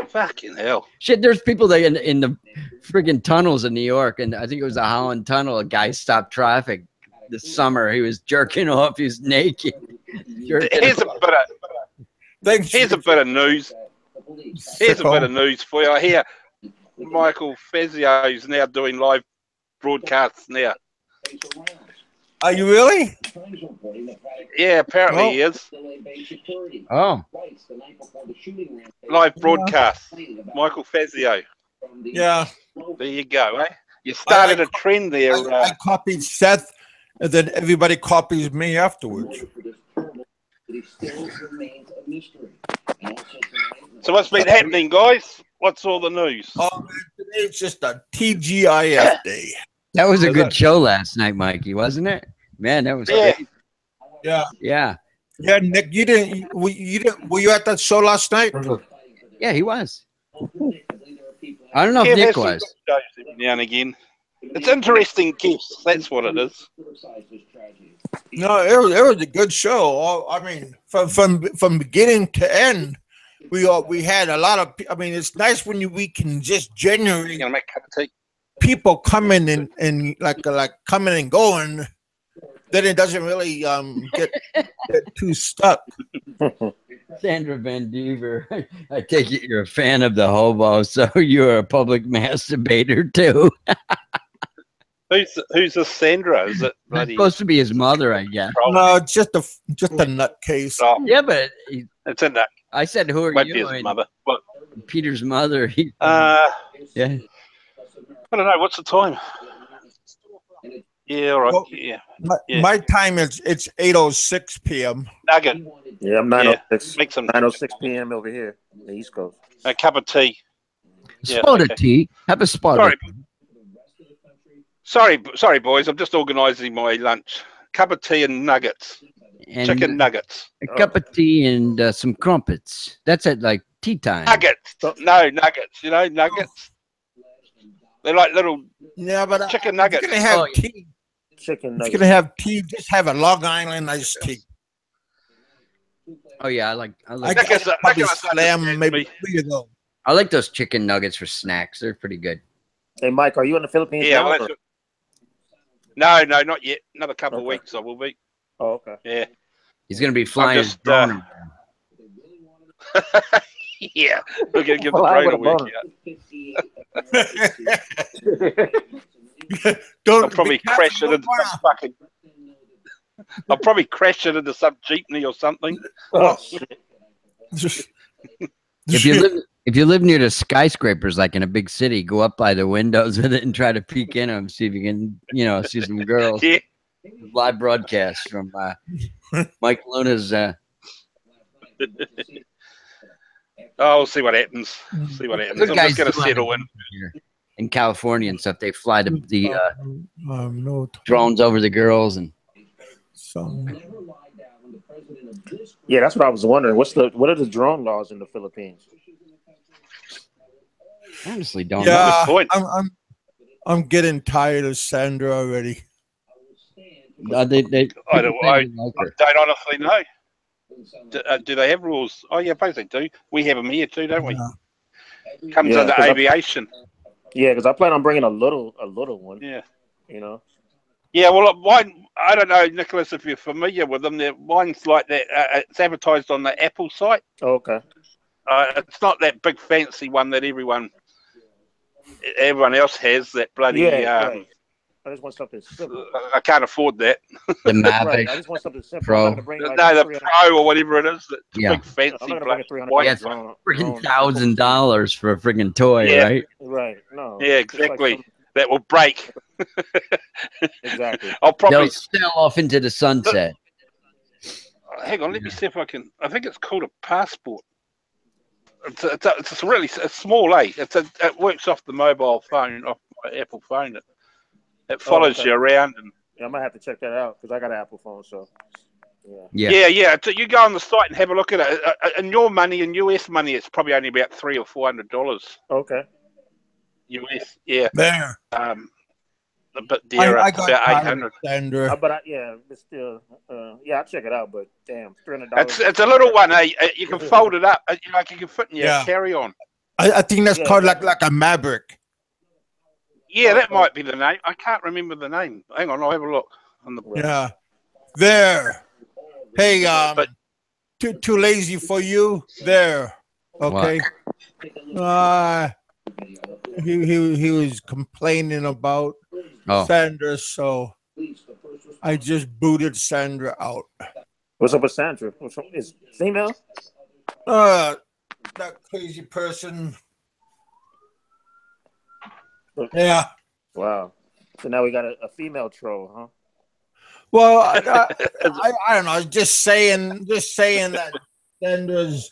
Fucking hell. Shit, there's people that in the friggin' tunnels in New York, and I think it was the Holland Tunnel. A guy stopped traffic this summer. He was jerking off. He was naked. Here's a bit of here's a bit of news. Here's a bit of news for you. I hear Michael Fazio is now doing live broadcasts now. Are you really? Yeah, apparently he is. Oh, Live broadcast. Michael Fazio. Yeah. There you go, eh? You started a trend there. I copied Seth, and then everybody copies me afterwards. So what's been happening, guys? What's all the news? Oh, man, today's just a TGIF day. that was a Was good it? show last night, Mikey, wasn't it? Man, that was Yeah. great. Yeah. Yeah, Yeah, Nick, you didn't. Were you at that show last night? yeah, he was. I don't know if Kev Nick has some was. good shows every now and again. It's interesting gifts. That's what it is. No, it was a good show. I mean, from beginning to end, we had a lot of. I mean, it's nice when we can just You're genuinely gonna make a cup of tea. people coming and like coming and going. Then it doesn't really get too stuck. Sandra Van Dever, I take it you're a fan of the hobo, so you're a public masturbator too. Who's this Sandra? Is it That's bloody? supposed to be his mother, I guess. No, it's just a nutcase. Oh, Yeah, but it's in that. I said, "Who are Might be you?" his And mother. What? Peter's mother. Yeah. Yeah. I don't know. What's the time? Yeah, all right. Well, Yeah. My time it's 8:06 p.m. Nugget. Yeah, I'm 9:06. Make some 9:06 p.m. over here, on the East Coast. a cup of tea. Yeah, Spot of okay. tea. Have a spot Sorry. of tea. Sorry, boys. I'm just organising my lunch. Cup of tea and nuggets. And Chicken nuggets. a cup of tea and some crumpets. That's at like tea time. Nuggets. No, nuggets. You know, nuggets. They're like little Yeah, but chicken if nuggets. you're gonna have Oh, yeah. tea. Chicken If nuggets. you're gonna have tea, just have a Long Island iced tea. Oh yeah, I like I Nuggets guess are- probably nuggets are slam understand maybe me. 3 of those. I like those chicken nuggets for snacks. They're pretty good. Hey, Mike, are you in the Philippines Yeah, now? well, or- no, not yet. Another couple of Okay. weeks I will be. Oh, okay. Yeah. He's gonna be flying his just, drone. Yeah. We're going to give the Fly brain a with a workout. Don't I'll probably be careful, crash it don't into some fucking. I'll probably crash it into some jeepney or something. Oh, shit. If you live near the skyscrapers, like in a big city, go up by the windows with it and try to peek in them, see if you can, see some girls. Yeah. Live broadcast from Mike Luna's. Oh, we'll see what happens. See what happens. Good I'm guys just going to do settle in. here in California and stuff. They fly the no drones over the girls and. Yeah, that's what I was wondering. What are the drone laws in the Philippines? Honestly, don't Yeah, Good point. I'm getting tired of Sandra already. know. They I don't like her. honestly know. Do they have rules? Oh, yeah, I suppose they do. We have them here too, don't we? Comes Yeah, under 'cause aviation. Yeah, because I plan on bringing a little one. Yeah. You know. Yeah, well, mine, I don't know, Nicholas, if you're familiar with them. Mine's like that. It's advertised on the Apple site. Oh, okay. It's not that big fancy one that everyone else has. That bloody. Yeah, right. I just want something simple. I can't afford that. The Right. Mavic. I just want something simple. Pro. I'm not gonna bring, like, No, the 300 Pro or whatever it is. The Yeah. big fancy I'm not gonna bring a bloody $300 white Yeah, it's drone. Freaking $1,000 for a freaking toy, Yeah. right? Right. No. Yeah, Just like exactly. That will break. Exactly. I'll probably They'll sail off into the sunset. hang on. Let me see if I can. I think it's called a passport. It's really small, eh? It works off the mobile phone, off my Apple phone. It follows okay. you around and. Yeah, I might have to check that out because I got an Apple phone. So. Yeah. Yeah. So you go on the site and have a look at it. In your money, in US money, it's probably only about $300 or $400. Okay. US. Yeah. There. A bit dearer, I got about tired 800. of Sandra. Yeah, it's still, yeah, I'll check it out. But damn, $300. It's a little one. You can fold it up. Like you can fit in your carry-on. I think that's called like a Maverick. Yeah, that might be the name. I can't remember the name. Hang on, I'll have a look. On the Yeah. There. Hey, too lazy for you. There. Okay. He was complaining about Sandra, so I just booted Sandra out. What's up with Sandra? Is female? That crazy person. Yeah. Wow. So now we got a female troll, huh? Well, I don't know. Just saying that Sandra's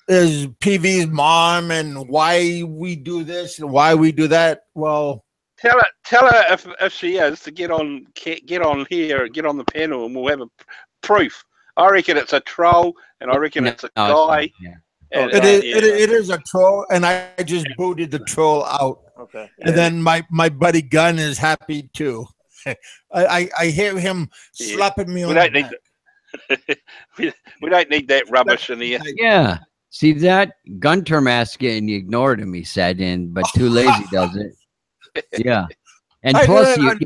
is PV's mom and why we do this and why we do that. Well, tell her if she is to get on here, get on the panel, and we'll have a proof. I reckon it's a troll, and I reckon it's a guy. And, it is a troll, and I just booted the troll out. Okay. And then my buddy Gunn is happy too. I hear him slapping me on the back. We don't need that rubbish in here. Yeah. See that Gunter mask getting ignored him, he said, but too lazy does it. Yeah. And plus I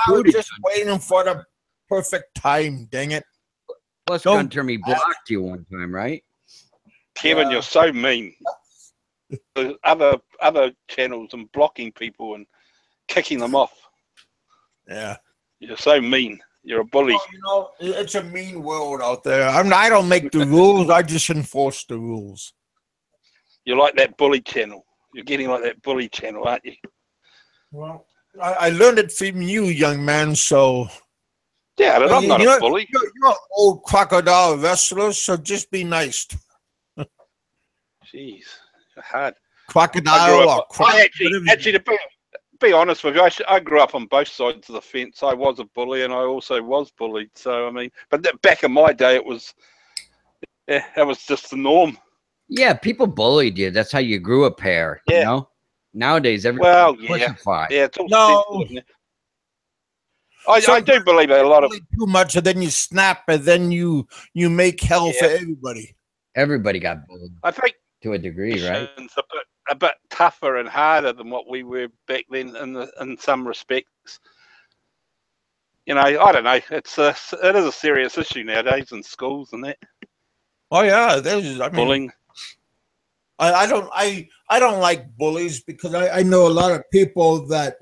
was just waiting for the perfect time, dang it. Plus Gunter me blocked you one time, right? Kevin, you're so mean. There's other channels and blocking people and kicking them off. Yeah. You're so mean. You're a bully. Well, it's a mean world out there. I don't make the rules. I just enforce the rules. You're like that bully channel. You're getting like that bully channel, aren't you? Well, I learned it from you, young man. So yeah, but I'm not a bully. You're an old crocodile wrestler, so just be nice. Jeez, hard. Crocodile. Actually, to be honest with you, I grew up on both sides of the fence. I was a bully, and I also was bullied. So I mean, but back in my day, it was just the norm. Yeah, people bullied you. That's how you grew a pair. Yeah. You know? Nowadays, everybody it's all I do believe that a lot of too much, and then you snap, and then you make hell for everybody. Everybody got bullied. I think to a degree, right? It's a bit tougher and harder than what we were back then in some respects. You know, I don't know. It is a serious issue nowadays in schools and that. Oh yeah, there's bullying. I don't like bullies because I know a lot of people that,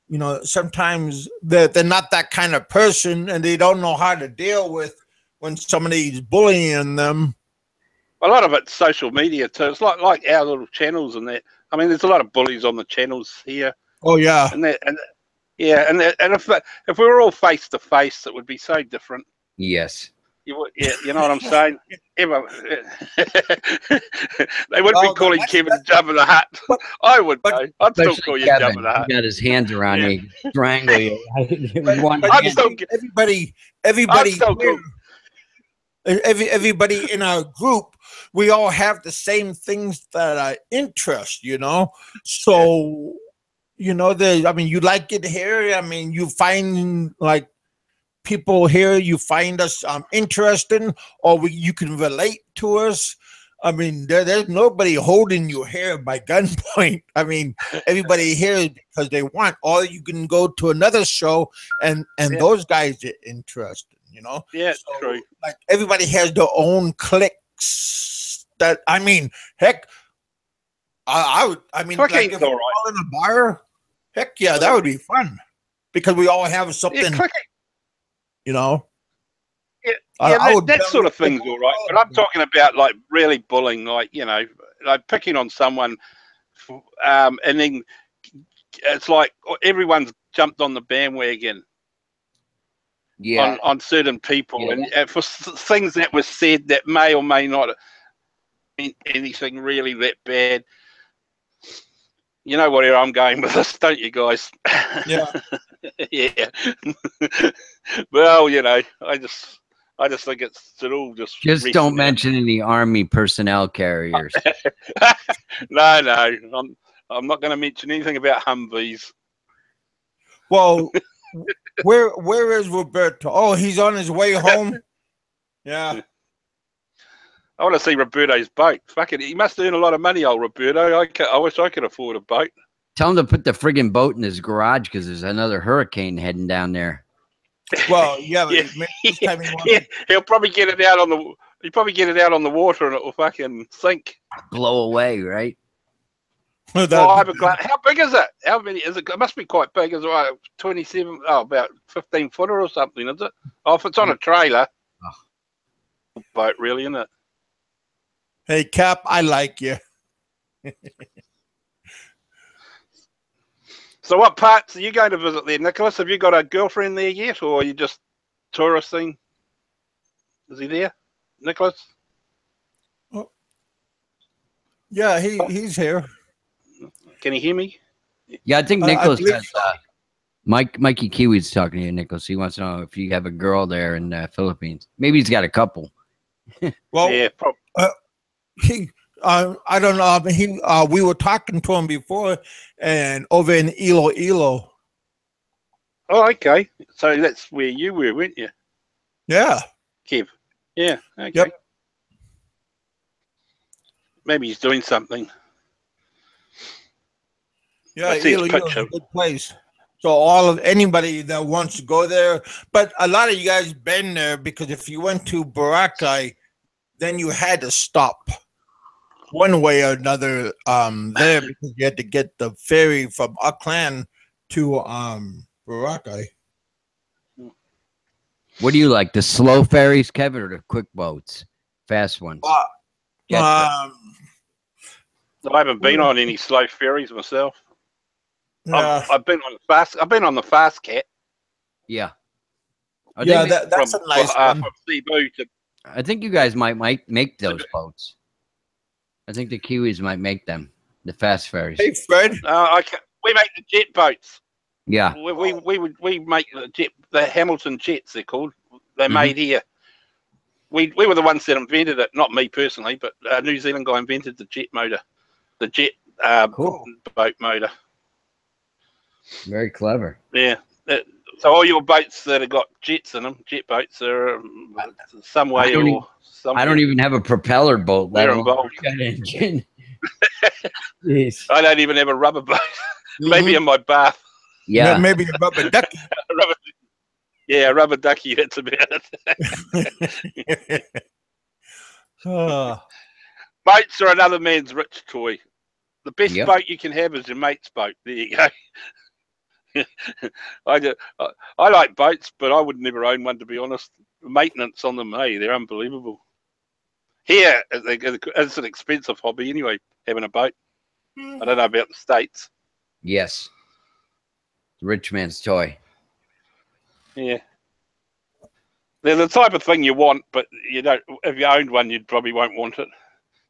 you know, sometimes they're not that kind of person and they don't know how to deal with when somebody's bullying them. A lot of it's social media too. It's like our little channels and that. I mean, there's a lot of bullies on the channels here. Oh yeah, and if we were all face to face, it would be so different. Yes. You know what I'm saying? They wouldn't be calling Kevin Jabba the Hutt. I would though. I'd still call you Jabba the Hutt. He got his hands around me, strangle you. Everybody in our group, we all have the same things that interest, you know. So, you know, you like it here. I mean, you find like people here you find us interesting, or you can relate to us. I mean, there's nobody holding you here by gunpoint. I mean, everybody here is because they want, or you can go to another show and those guys are interested, you know? Yeah, so, true. Like everybody has their own cliques that, I mean, heck, I mean, like if we're all in a bar, heck yeah, that would be fun because we all have something. Yeah, you know, that sort of thing's all right. But I'm talking about like really bullying, like, you know, like picking on someone, and then it's like everyone's jumped on the bandwagon. Yeah, on certain people, and for things that were said that may or may not mean anything really that bad. You know where I'm going with this, don't you guys? Yeah. Yeah. Well, you know, I just think it's all just don't mention any Army personnel carriers. No, I'm not going to mention anything about Humvees. Well, where is Roberto? Oh, he's on his way home. Yeah. I want to see Roberto's boat. Fuck it, he must earn a lot of money, old Roberto. I wish I could afford a boat. Tell him to put the friggin' boat in his garage because there's another hurricane heading down there. Well, yeah, but he'll probably get it out on the. He'll probably get it out on the water and it will fucking sink. Blow away, right? How big is it? How many is it? It must be quite big. Is it 27? Oh, about 15 footer or something, is it? Oh, if it's on a trailer, boat really, isn't it? Hey, Cap, I like you. So, what parts are you going to visit there, Nicholas? Have you got a girlfriend there yet, or are you just touristing? Is he there, Nicholas? Oh. Yeah, he's here. Can you hear me? Yeah, I think Nicholas has, Mikey Kiwi's talking to you, Nicholas. He wants to know if you have a girl there in the Philippines. Maybe he's got a couple. Well, yeah, probably. I don't know. We were talking to him before, and over in Iloilo. Oh, okay. So that's where you were, weren't you? Yeah. Kev. Yeah. Okay. Yep. Maybe he's doing something. Yeah, Iloilo is a good place. So anybody that wants to go there, but a lot of you guys been there because if you went to Boracay, then you had to stop one way or another there because you had to get the ferry from Auckland to Boracay. What do you like, the slow ferries, Kevin, or the quick boats, fast ones? I haven't been on any slow ferries myself. Yeah. I've been on the fast. I've been on the fast cat. Yeah. That's a nice one. From Cebu to. I think you guys might make those boats. I think the Kiwis might make them, the fast ferries. Hey, Fred. We make the jet boats. Yeah. We make the Hamilton jets. They're called. They're made here. We were the ones that invented it. Not me personally, but a New Zealand guy invented the jet motor, the jet boat motor. Very clever. Yeah. So all your boats that have got jets in them, jet boats, are some way or somewhere. I don't even have a propeller boat. They're involved. Engine. I don't even have a rubber boat. Maybe in my bath. Yeah. Maybe a rubber ducky. Rubber ducky. That's about it. Boats are another man's rich toy. The best boat you can have is your mate's boat. There you go. I like boats, but I would never own one, to be honest. Maintenance on them, hey, they're unbelievable. Here, it's an expensive hobby anyway, having a boat. I don't know about the States. Yes. The rich man's toy. Yeah. They're the type of thing you want, but you don't. If you owned one, you probably won't want it.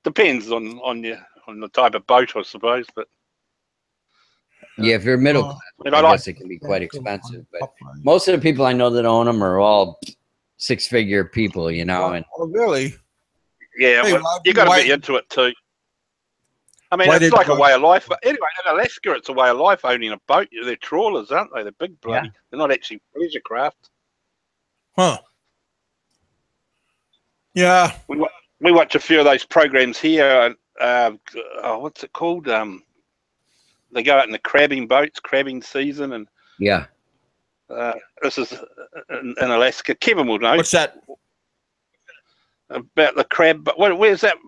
Depends on the type of boat, I suppose. But yeah, if you're middle class, I guess it can be quite expensive. But most of the people I know that own them are all six-figure people, you know. And really? Yeah, hey, well, you got to be into it too. I mean, it's like a way of life. Anyway, in Alaska, it's a way of life owning a boat. They're trawlers, aren't they? They're big bloody. Yeah. They're not actually pleasure craft. Huh. Yeah. We watch a few of those programs here. What's it called? They go out in the crabbing boats, crabbing season, and this is in Alaska. Kevin will know. What's that? About the crab, but where's that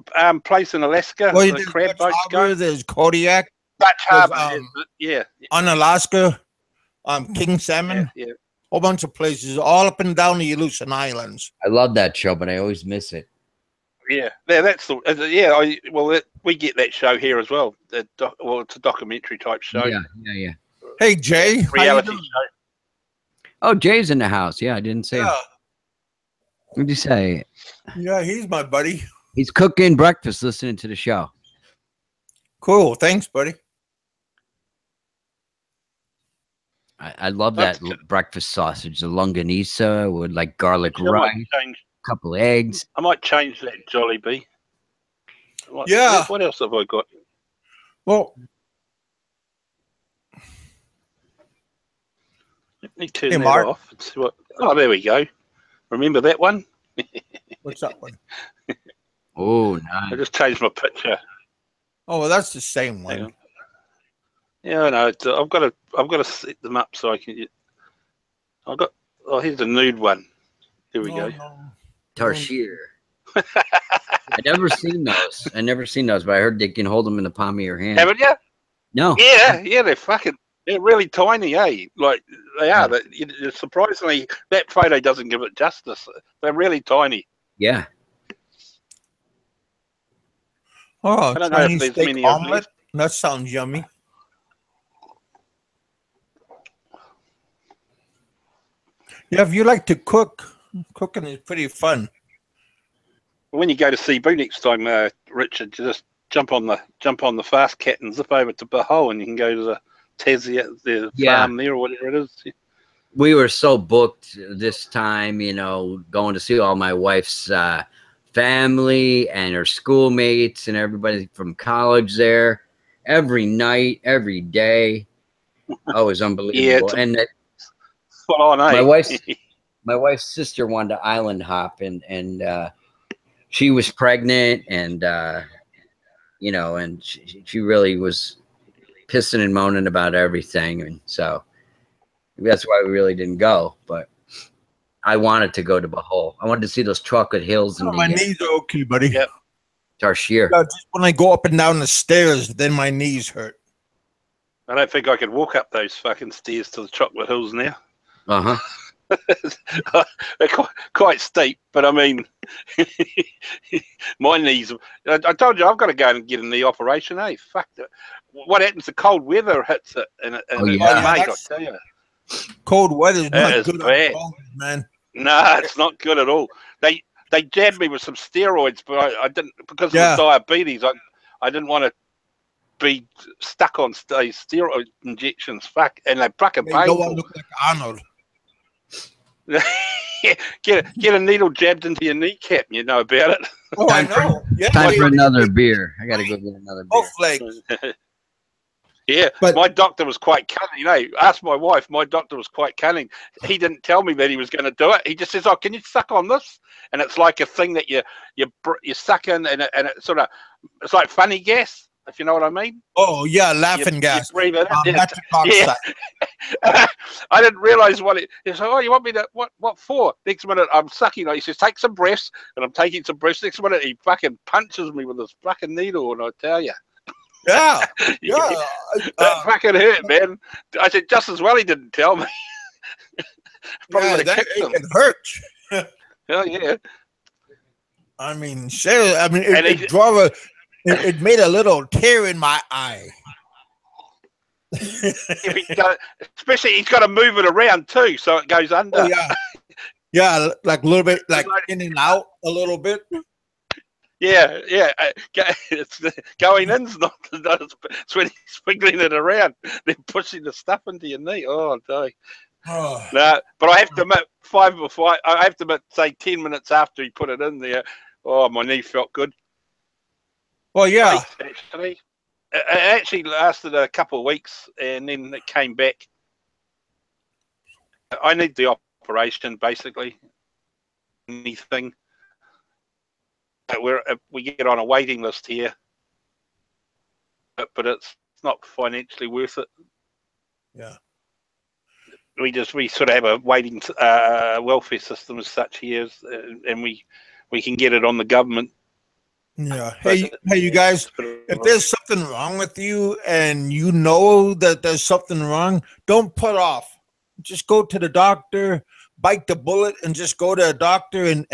place in Alaska? Well, the crab boats go. There's Kodiak. Dutch Harbor, yeah. On Alaska, King Salmon. Yeah. Whole bunch of places, all up and down the Aleutian Islands. I love that show, but I always miss it. Yeah, that's the we get that show here as well. It's a documentary type show. Yeah. Hey, Jay, reality show. Oh, Jay's in the house. Yeah, I didn't say. Yeah. What did you say? Yeah, he's my buddy. He's cooking breakfast, listening to the show. Cool, thanks, buddy. I love that breakfast sausage, the longanisa with like garlic rice, a couple eggs. I might change that, Jollibee. Yeah. What else have I got? Well, me turn Hey, that Mark. off and see what. Oh, there we go. Remember that one? What's that one? Oh, I nice. just changed my picture. Oh, well, that's the same Hang one. on. Yeah, I know. I've got to set them up so I can. I've got. Oh, here's the nude one. Here we go. No. Tarsier. I never seen those. But I heard they can hold them in the palm of your hand. Haven't you? No. Yeah, they're really tiny, eh? Like they are. Surprisingly, that photo doesn't give it justice. They're really tiny. Yeah. Oh, I don't know if Chinese there's steak many of them. omelet. That sounds yummy. Yeah, if you like to cook, cooking is pretty fun. When you go to Cebu next time, Richard, you just jump on the fast cat and zip over to Bahol, and you can go to the Tassie, the farm there or whatever it is. We were so booked this time, going to see all my wife's family and her schoolmates and everybody from college there every night, every day. Oh, it was unbelievable. Yeah, and that, spot on, eh? my wife's sister wanted to island hop, and she was pregnant, and and she really was pissing and moaning about everything, and so that's why we really didn't go. But I wanted to go to Bahol. I wanted to see those chocolate hills and my knees are okay, buddy. Yep. Tarsier. Yeah, just when I go up and down the stairs, then my knees hurt. I don't think I could walk up those fucking stairs to the chocolate hills now. They're quite steep, but I mean, my knees. I told you I've got to go and get a knee operation. Hey, fuck it. What happens? The cold weather hits it, and mate, I tell you, cold weather's not good bad, bones, man. No, it's not good at all. They jabbed me with some steroids, but I didn't because of the diabetes. I didn't want to be stuck on steroid injections. Fuck, and they fucking painful. You don't want to look like Arnold. get a needle jabbed into your kneecap, and you know about it. Oh, I know. Time for another beer. I got to go get another beer. Flakes. Yeah, but my doctor was quite cunning. Ask my wife. My doctor was quite cunning. He didn't tell me that he was going to do it. He just says, "Oh, can you suck on this?" And it's like a thing that you suck in, and it's like funny gas, if you know what I mean. Oh yeah, laughing gas. You breathe it in. I didn't realize what it. He said, "Oh, you want me to what for?" Next minute, I'm sucking. He says, "Take some breaths," and I'm taking some breaths. Next minute, he fucking punches me with this fucking needle, and I tell you. Yeah, that fucking hurt, man. I said, just as well he didn't tell me. Probably it hurt. Hell yeah. I mean, seriously, it made a little tear in my eye. Especially, he's got to move it around too, so it goes under. Oh, yeah, like a little bit, like in and out a little bit. Yeah. It's going in's not. It's when he's wiggling it around, then pushing the stuff into your knee. Oh, no. No, but I have to admit, I have to admit, say 10 minutes after he put it in there, oh, my knee felt good. Well, yeah. It actually lasted a couple of weeks, and then it came back. I need the operation, basically. Anything. We get on a waiting list here, but it's not financially worth it. Yeah, we sort of have a waiting welfare system as such here, and we can get it on the government. Yeah. Hey, you guys, if there's something wrong with you and you know that there's something wrong, don't put off. Just go to the doctor. Bite the bullet and just go to a doctor and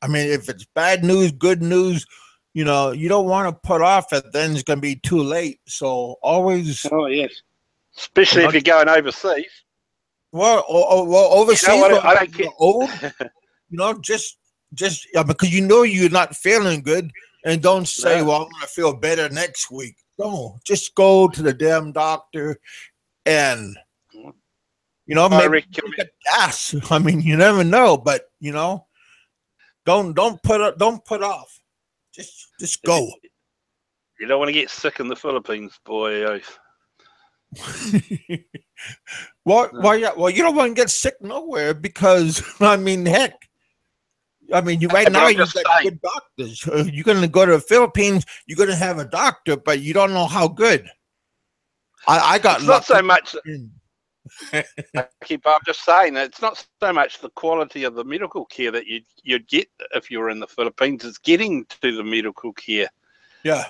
I mean, if it's bad news, good news, you don't want to put off it, then it's going to be too late. So always. Oh yes, especially if you're going overseas. Well, overseas, I don't care. Old, just because you're not feeling good, and don't say, "Well, I'm going to feel better next week." No, just go to the damn doctor and. Maybe take a gas. I mean, you never know, but don't put off. Just go. You don't want to get sick in the Philippines, boy. Well, yeah. Well, you don't want to get sick nowhere because I mean, heck. I mean, right now you've got good doctors. You're going to go to the Philippines. You're going to have a doctor, but you don't know how good. I got. It's not so much. I'm just saying that it's not so much the quality of the medical care that you'd get if you were in the Philippines. It's getting to the medical care. Yeah.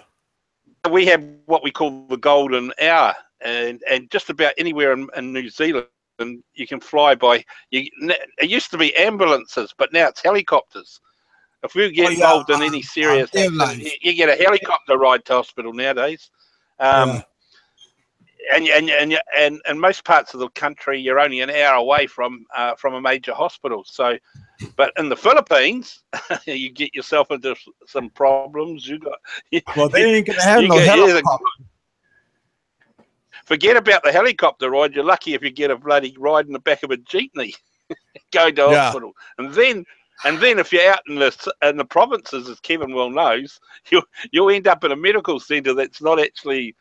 We have what we call the golden hour, and just about anywhere in New Zealand, you can fly by. It used to be ambulances, but now it's helicopters. If we get involved in any serious accident, you get a helicopter ride to hospital nowadays. And most parts of the country, you're only an hour away from a major hospital. So, but in the Philippines, you get yourself into some problems. Well, they ain't gonna have no helicopter. Forget about the helicopter ride. You're lucky if you get a bloody ride in the back of a jeepney, go to hospital, and then if you're out in the provinces, as Kevin well knows, you'll end up in a medical centre that's not actually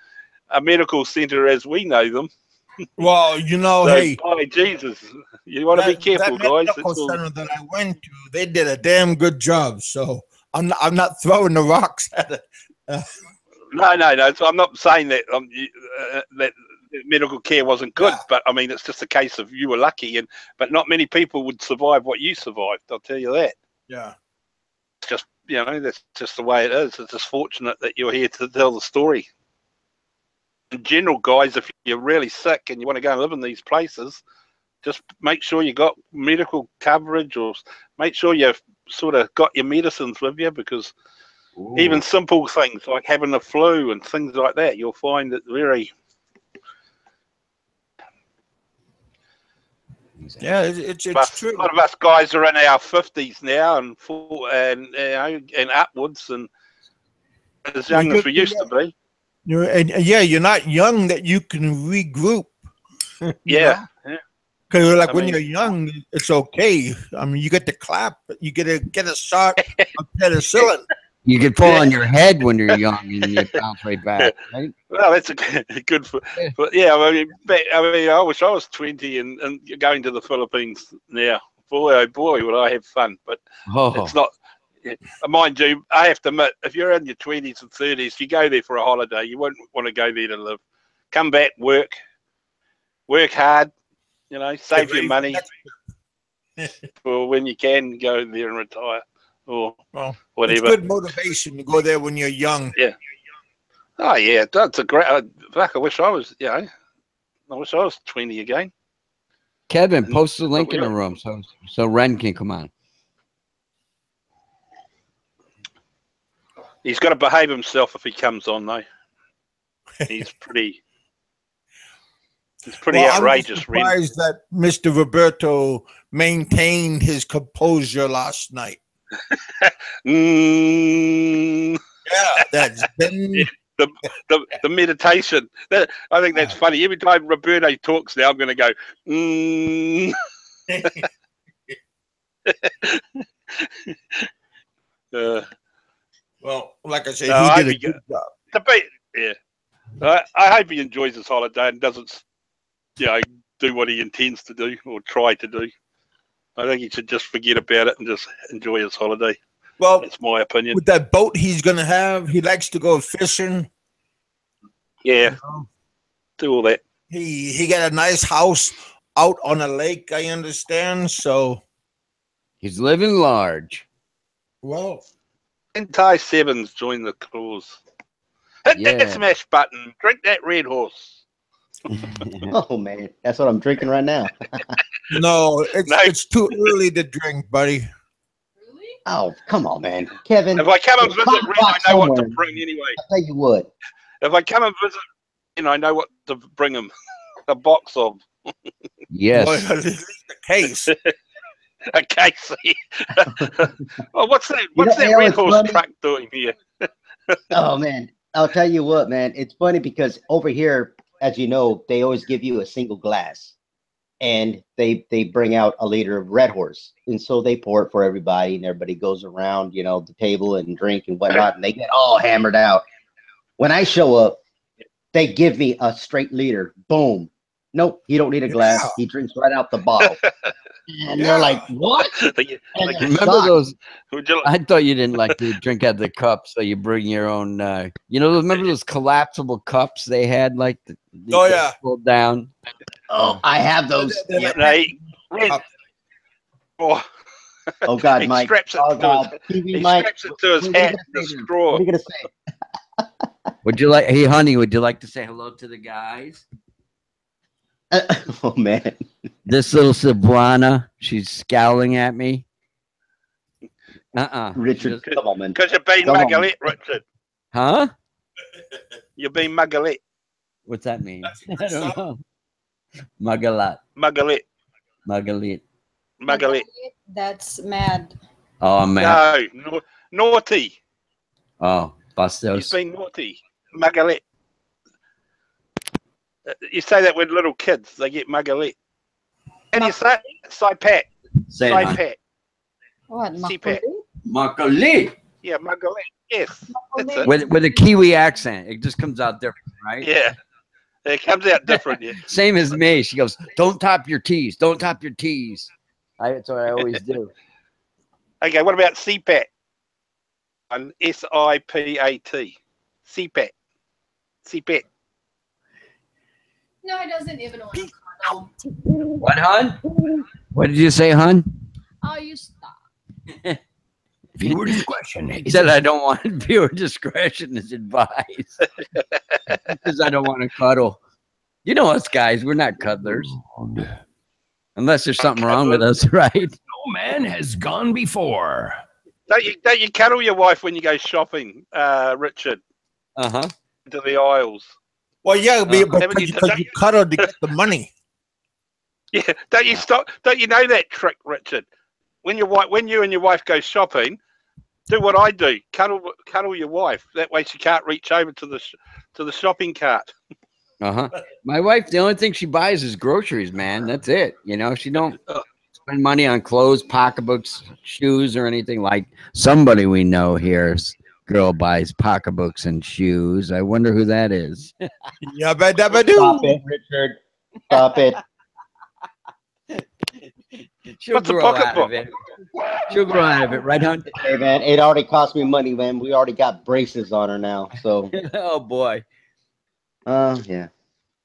a medical centre as we know them. Well, you know, so, hey, by Jesus, you want to be careful, guys. That medical center that I went to, they did a damn good job. So I'm not throwing the rocks at it. No. So I'm not saying that that medical care wasn't good, but I mean it's just a case of you were lucky, but not many people would survive what you survived. I'll tell you that. Yeah. It's just that's just the way it is. It's just fortunate that you're here to tell the story. In general, guys, if you're really sick and you want to go and live in these places, just make sure you got medical coverage, or make sure you've sort of got your medicines with you, because even simple things like having the flu and things like that, you'll find it very. Yeah, it's true. A lot of us guys are in our 50s now and upwards, and as young as we used to be. You're not young that you can regroup. Yeah. Because like when you're young, it's okay. I mean, you get to clap, you get a shot of penicillin. You could fall on your head when you're young and you bounce right back, right? Well, that's good for. But yeah, I mean, I wish I was 20 and going to the Philippines now. Boy, oh boy, would I have fun! But it's not. Mind you, I have to admit, if you're in your 20s and 30s, you go there for a holiday. You won't want to go there to live. Come back, work hard. Save your money for when you can go there and retire. Or whatever. It's good motivation to go there when you're young. Yeah. Oh yeah, that's a great. I wish I was. I wish I was 20 again. Kevin, post the link in the room so Ren can come on. He's got to behave himself if he comes on, though. He's pretty. It's pretty outrageous. I'm surprised that Mr. Roberto maintained his composure last night. Yeah, that's been the meditation. I think that's funny. Every time Roberto talks now, I'm going to go. Well, like I said, he did a good job. I hope he enjoys his holiday and doesn't, do what he intends to do or try to do. I think he should just forget about it and just enjoy his holiday. Well, that's my opinion. With that boat he's going to have, he likes to go fishing. Yeah, do all that. He got a nice house out on a lake, I understand. So he's living large. Well, Ty Sevens join the cause. Hit that smash button. Drink that Red Horse. Oh man, that's what I'm drinking right now. No, it's too early to drink, buddy. Really? Oh, come on, man, Kevin. If I come and visit, I know what to bring anyway. I'll tell you what. If I come and visit, I know what to bring him. A box of. Yes. Well, at least a case. A case. Oh, what's that? What's that Red Horse truck doing here? Oh man, I'll tell you what, man. It's funny because over here, as you know, they always give you a single glass, and they bring out a liter of Red Horse, and so they pour it for everybody, and everybody goes around, the table and drink and whatnot, and they get all hammered out. When I show up, they give me a straight liter. Boom. Nope, you don't need a glass. Yeah. He drinks right out the bottle. And they're like, what? And they're Remember shocked. those? Would you I thought you didn't like to drink out of the cup, so you bring your own. You know, remember those collapsible cups they had, like Oh, yeah. pulled down. Oh, I have those. Yeah. no, oh, Oh God, he Mike. straps it Oh to God. his, TV he Mike. straps it to his What are you hat gonna and a say to him? straw. What are you gonna say? Would you like? Hey, honey, would you like to say hello to the guys? Oh man. This little Sabrina, she's scowling at me. Richard, come on, man. Because you're being Come on. Magalit, Richard. Huh? You're being Magalit. What's that mean? I don't know. Magalat. Magalit. Magalit. Magalit. That's mad. Oh, man. No, naughty. Oh, He's Bustos. been naughty. Magalit. You say that with little kids, they get Magalit. And you say Saipat. Say it, hon. Saipat. What? CPAT. Magalit. Yeah, Magalit. Yes. That's it. With a Kiwi accent. It just comes out different, right? Yeah. It comes out different. Yeah. Same as me. She goes, don't top your T's. Don't top your T's. That's what I always do. Okay, what about CPAT? And SIPAT. CPAT. CPAT. No, he doesn't even want to cuddle. What, hon? What did you say, hon? Oh, you stop. Viewer discretion. He said I don't want viewer discretion is advised. Because I don't want to cuddle. You know us guys, we're not cuddlers. Unless there's something wrong with us, right? No man has gone before. Don't you cuddle your wife when you go shopping, Richard? Uh-huh. To the aisles. Well, yeah, Haven't because you cuddle to get the money. Yeah, don't you stop? Don't you know that trick, Richard? When you and your wife go shopping, do what I do: cuddle your wife. That way, she can't reach over to the shopping cart. Uh-huh. My wife, the only thing she buys is groceries, man. That's it. You know, she don't spend money on clothes, pocketbooks, shoes, or anything. Like somebody we know here's girl buys pocketbooks and shoes. I wonder who that is. Yabba dabba doo. Stop it, Richard. Stop it. She'll What's a grow out pocketbook? of it. She'll grow out of it, right, hon? Hey man, it already cost me money, man. We already got braces on her now. So Oh boy. yeah.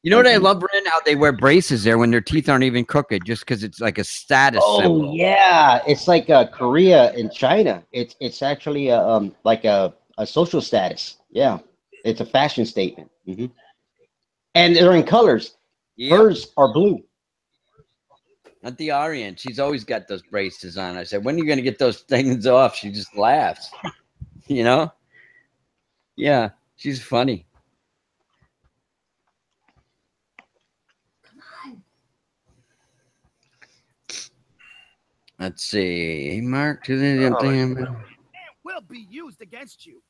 You know what I love, Ren? How they wear braces there when their teeth aren't even crooked, just because it's like a status symbol. Oh yeah. It's like Korea and China. It's actually like a social status. Yeah. It's a fashion statement. And they're in colors. Yep. Hers are blue. Not the Aryan. She's always got those braces on. I said, when are you going to get those things off? She just laughs. You know? Yeah, she's funny. Let's see. Mark to the Will be used against you.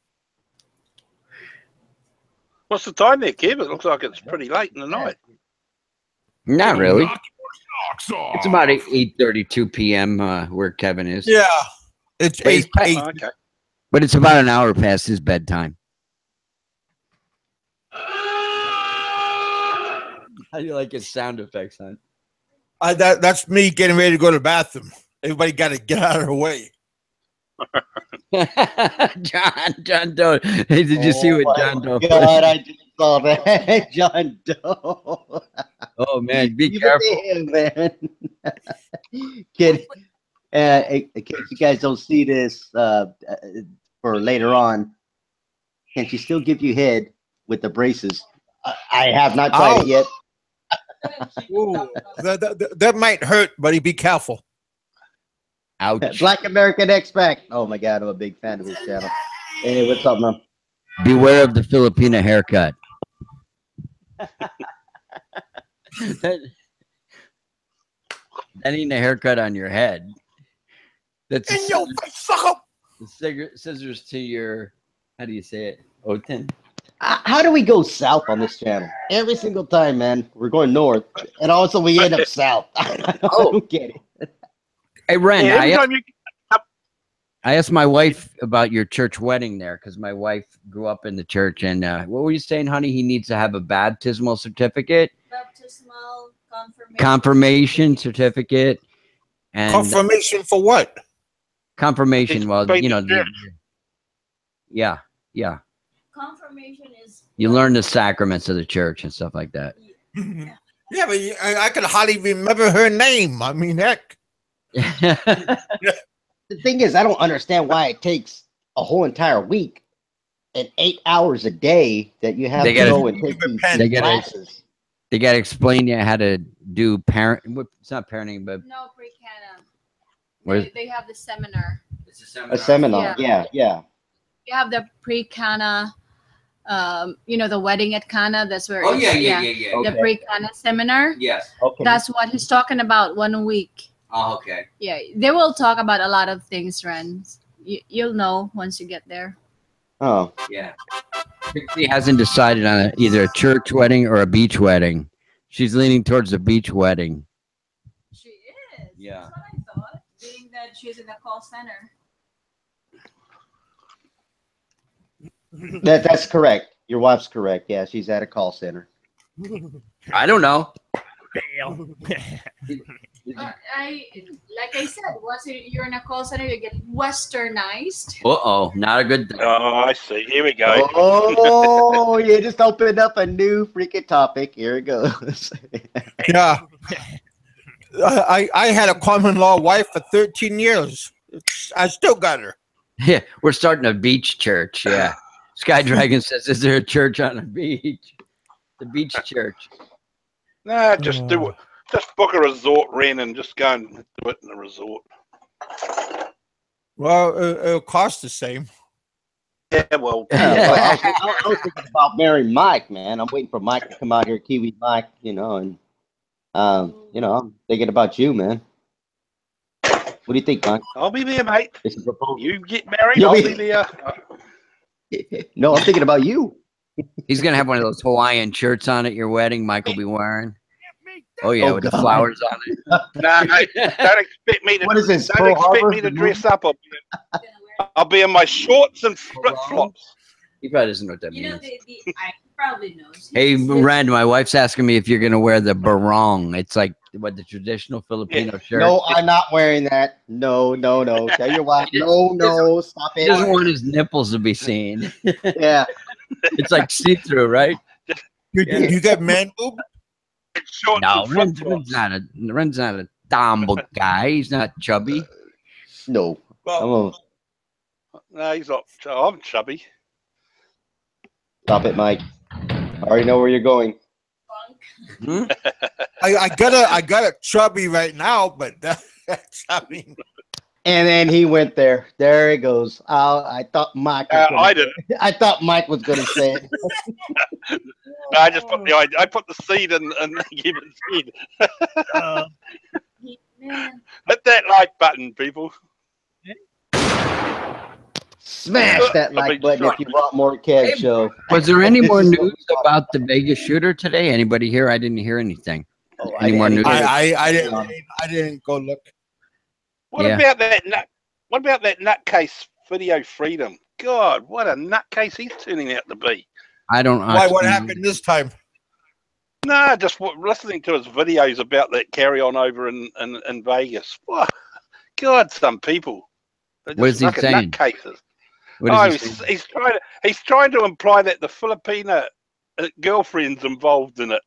What's the time there, Kev? It looks like it's pretty late in the night. Not really. Knock your socks off. It's about 8:32 p.m. Where Kevin is. Yeah, it's But it's 8. Oh, okay. But it's about an hour past his bedtime. How do you like his sound effects, hon? That's me getting ready to go to the bathroom. Everybody got to get out of the way. John Doe. Hey, did you see what John Doe? God, I just saw that. John Doe. Oh man, be Look careful. at him, man. Kid, in case you guys don't see this for later on, can she still give you head with the braces? I have not tried it yet. Ooh, that might hurt, buddy. Be careful. Ouch. Black American X-Pac. Oh my God, I'm a big fan of his channel. Hey, what's up, man? Beware of the Filipina haircut. That ain't a haircut on your head. That's In your face, sucker. the scissors to your, how do you say it? Oten? How do we go south on this channel? Every single time, man. We're going north, and also we end up south. I don't get it. Hey, Ren, Yeah, every I, time you I asked my wife about your church wedding there because my wife grew up in the church. And what were you saying, honey? He needs to have a baptismal certificate, Baptismal confirmation certificate, and Confirmation for what? confirmation. It's Well, been you know, church. yeah. Confirmation is You learn the sacraments of the church and stuff like that. Yeah, but I could hardly remember her name. I mean, heck. The thing is, I don't understand why it takes a whole entire week and 8 hours a day that you have They to gotta- go and take these They gotta- classes. They got to explain you how to do parent. It's not parenting, but no pre-cana. Where's- They have the seminar. it's A seminar. Yeah. You have the pre-cana, the wedding at Cana. That's where. Oh it's- yeah. The Okay. pre-cana seminar. Yes. Okay. That's what he's talking about. 1 week. Oh, okay. Yeah, they will talk about a lot of things, Ren. You'll know once you get there. Oh. Yeah. Pixie hasn't decided on either a church wedding or a beach wedding. She's leaning towards the beach wedding. She is. Yeah. That's what I thought. Being that she's in the call center. That's correct. Your wife's correct. Yeah, she's at a call center. I don't know. Like I said, once you're in a call center, you get westernized. Uh-oh, not a good thing. Oh, I see. Here we go. Oh, you just opened up a new freaking topic. Here it goes. Yeah. I had a common law wife for 13 years. I still got her. Yeah, we're starting a beach church. Yeah. Sky Dragon says, is there a church on a beach? The beach church. Nah, just do it. Just book a resort, Ren, and just go and do it in the resort. Well, it'll cost the same. Yeah, well. I was thinking about marrying Mike, man. I'm waiting for Mike to come out here, Kiwi Mike, and I'm thinking about you, man. What do you think, Mike? I'll be there, mate. This is proposal. You get married, You'll I'll be- be there. No, I'm thinking about you. He's going to have one of those Hawaiian shirts on at your wedding Mike will be wearing. Oh, yeah, Oh, with the God. flowers on it. No, don't expect me to. What is this, Don't Pearl expect Harbor? me to dress up. I'll be in my shorts and flip flops. He probably doesn't know what that You know, means. I probably knows. Hey, Ren, my wife's asking me if you're going to wear the barong. It's like what the traditional Filipino shirt. No, I'm not wearing that. No. Tell your wife. No, stop He doesn't it. want his nipples to be seen. Yeah. It's like see-through, right? You got man boob? Shorts No, and Ren's flip-flops. not a tomboy guy. He's not chubby. No. Well, No, he's not. I'm chubby. Stop it, Mike. I already know where you're going. Hmm? I got a chubby right now, but that's And then he went there. There he goes. I thought Mike. I didn't. I thought Mike was going to say it. I just put I put the seed in human seed. Man. Hit that like button, people. Smash that like button if you want more Kev Show. Was there any more news about the Vegas shooter today? Anybody here? I didn't hear anything. Oh, Any more news? I didn't go look. What Yeah. about that nut? What about that nutcase Video Freedom? God, what a nutcase he's turning out to be. I don't. Why? What actually- happened this time? No, just listening to his videos about that carry on over in Vegas. Wow. God, some people. They're What is he fucking saying? Nutcases. What is he saying? He's trying to imply that the Filipina girlfriend's involved in it.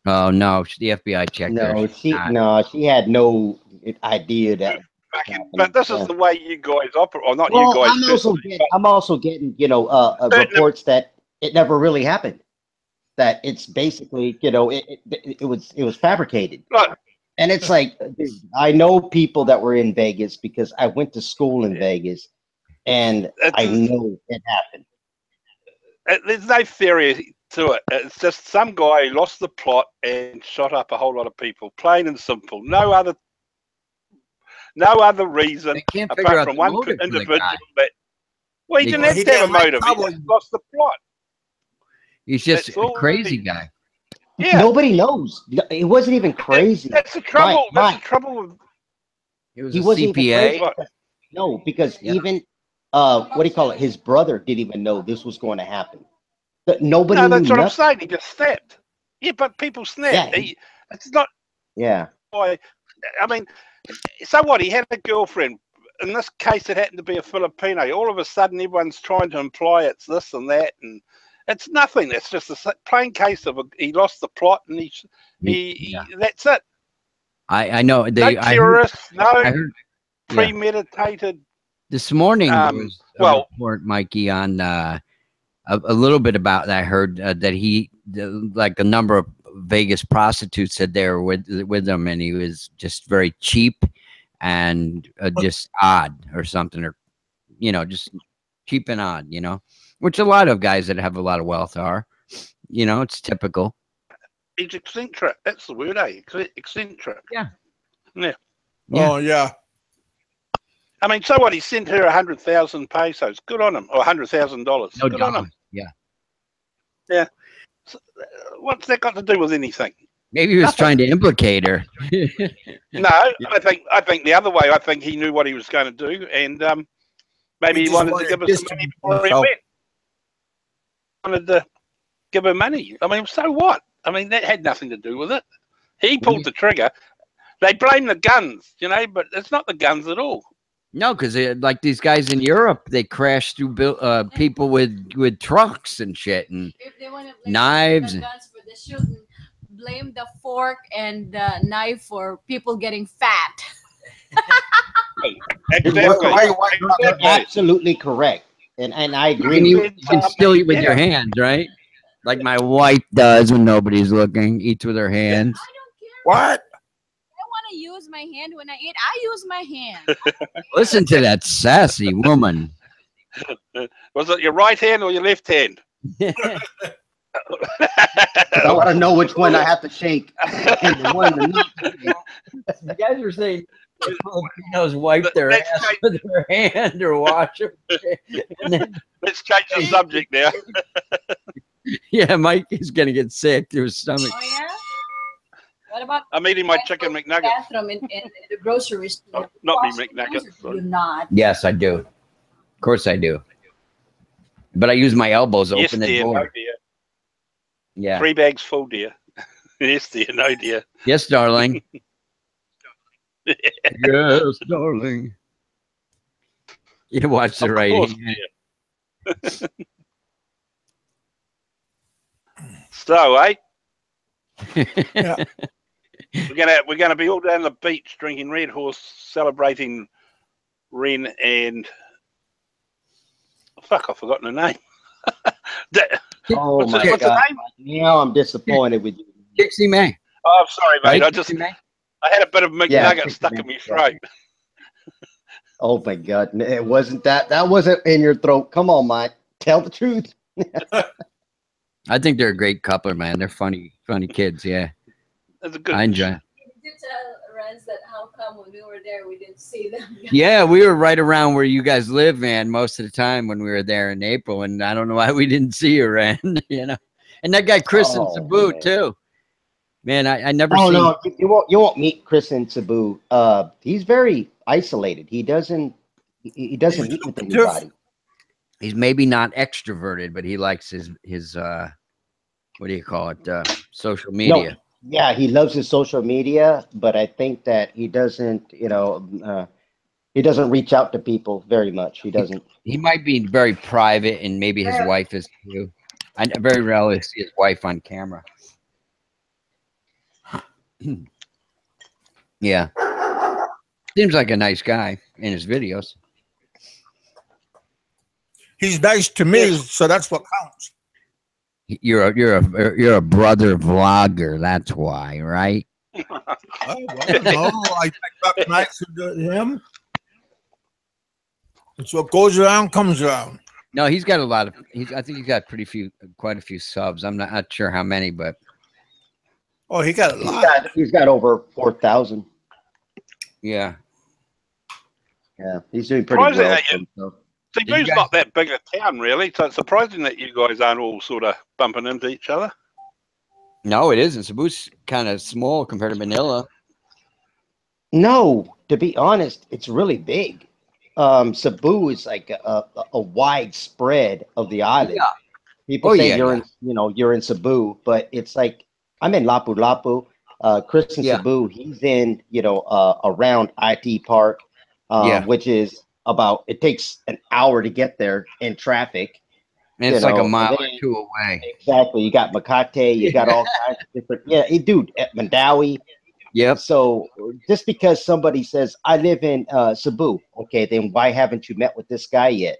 Oh no, the FBI checked her. No, She's not. she had no idea that. But this is the way you guys operate, or not Well, you guys. I'm also getting reports that it never really happened. That it's basically it was fabricated. Right. And it's like, dude, I know people that were in Vegas because I went to school in Vegas, and I know it happened. There's no theory to it. It's just some guy lost the plot and shot up a whole lot of people. Plain and simple. No other reason can't figure apart out from the one motive for the individual. guy. Well, he didn't have to have a motive. He just lost the plot. He's just That's a all crazy he- guy. Yeah. Nobody knows. It wasn't even crazy. That's the trouble. Mike, That's the trouble with. He was He a wasn't even CPA. crazy. No, because even what do you call it? His brother didn't even know this was going to happen. Nobody No, knew that's what I'm nothing. saying. He just snapped. Yeah, but people snap. Yeah, It's not yeah. why. I mean, so what? He had a girlfriend. In this case, it happened to be a Filipino. All of a sudden, everyone's trying to imply it's this and that, and it's nothing. It's just a plain case of he lost the plot, and he that's it. I know. No terrorists, no premeditated. This morning there was a report, Mikey, on a little bit about that. I heard that he, like a number of Vegas prostitutes said they were with him, and he was just very cheap and just odd or something, or just cheap and odd, which a lot of guys that have a lot of wealth are. It's typical. He's eccentric. That's the word, eh? Eccentric. Yeah. Oh yeah. I mean, so what? He sent her 100,000 pesos. Good on him, or $100,000. No Good on him. Yeah. Yeah. So, what's that got to do with anything? Maybe he was trying to implicate her. No, I think the other way. I think he knew what he was going to do, and maybe he wanted to give her some money before he went. Wanted to give her money. I mean, so what? I mean, that had nothing to do with it. He pulled the trigger. They blame the guns, but it's not the guns at all. No, because like these guys in Europe, they crash through people with trucks and shit and if they want to knives. The guns for the shooting, blame the fork and the knife for people getting fat. You're absolutely correct, and I agree. And you can still eat with your hands, right? Like my wife does when nobody's looking. Eats with her hands. I don't care. What? I want to use my hand when I eat. I use my hand. Listen to that sassy woman. Was it your right hand or your left hand? I want to know which one I have to shake. You guys were saying Filipinos wipe their ass with their hand or wash them. Let's change the subject now. Yeah, Mike is gonna get sick to his stomach. Oh yeah. What about? I'm eating my chicken McNuggets. Bathroom in the grocery store. Not me McNuggets. Do not. Yes, I do. Of course I do. But I use my elbows to open the door. No, dear. Yeah. 3 bags full, dear. Yes, dear. No, dear. Yes, darling. Yes, darling. You watch the writing. So, eh? Yeah. We're gonna be all down the beach drinking Red Horse, celebrating Ren and fuck, I've forgotten her name. Oh my God! Now I'm disappointed with you. Dixie May. Oh, I'm sorry, mate. Right? I had a bit of McNugget stuck in my throat. Oh my God! It wasn't that. That wasn't in your throat. Come on, Mike. Tell the truth. I think they're a great couple, man. They're funny kids. Yeah. That's a good. I enjoy. You did tell Renz that how come when we were there we didn't see them. Yeah, we were right around where you guys live, man, most of the time when we were there in April, and I don't know why we didn't see you, Ren. And that guy Chris and Sabu too. Man, I never. Oh no, you won't meet Chris and Sabu. He's very isolated. He doesn't meet with anybody. He's maybe not extroverted, but he likes his what do you call it? Social media. No, yeah, he loves his social media, but I think that he doesn't, he doesn't reach out to people very much. He doesn't. He might be very private, and maybe his wife is too. I very rarely see his wife on camera. Yeah, seems like a nice guy in his videos. He's nice to me, so that's what counts. You're a brother vlogger, that's why, right? I don't know. I think that's nice to him. It's what goes around comes around. No, he's got a lot of. I think he's got quite a few subs. I'm not sure how many, but oh, he got a lot. He's got over 4,000. Yeah. Yeah, he's doing pretty well. Cebu's not that big a town, really, so it's surprising that you guys aren't all sort of bumping into each other. No, it isn't. Cebu's kind of small compared to Manila. No, to be honest, it's really big. Cebu is like a wide spread of the island. Yeah. People Oh, say yeah, you're yeah. in, you're in Cebu, but it's like I'm in Lapu-Lapu. Chris in Yeah. Cebu, he's in, around IT Park, Yeah. which is it takes an hour to get there in traffic. And it's like a And mile or then, two away. exactly, you got Makati, you got all kinds of different, dude, at Mandawi. Yep. So just because somebody says, I live in Cebu, okay, then why haven't you met with this guy yet?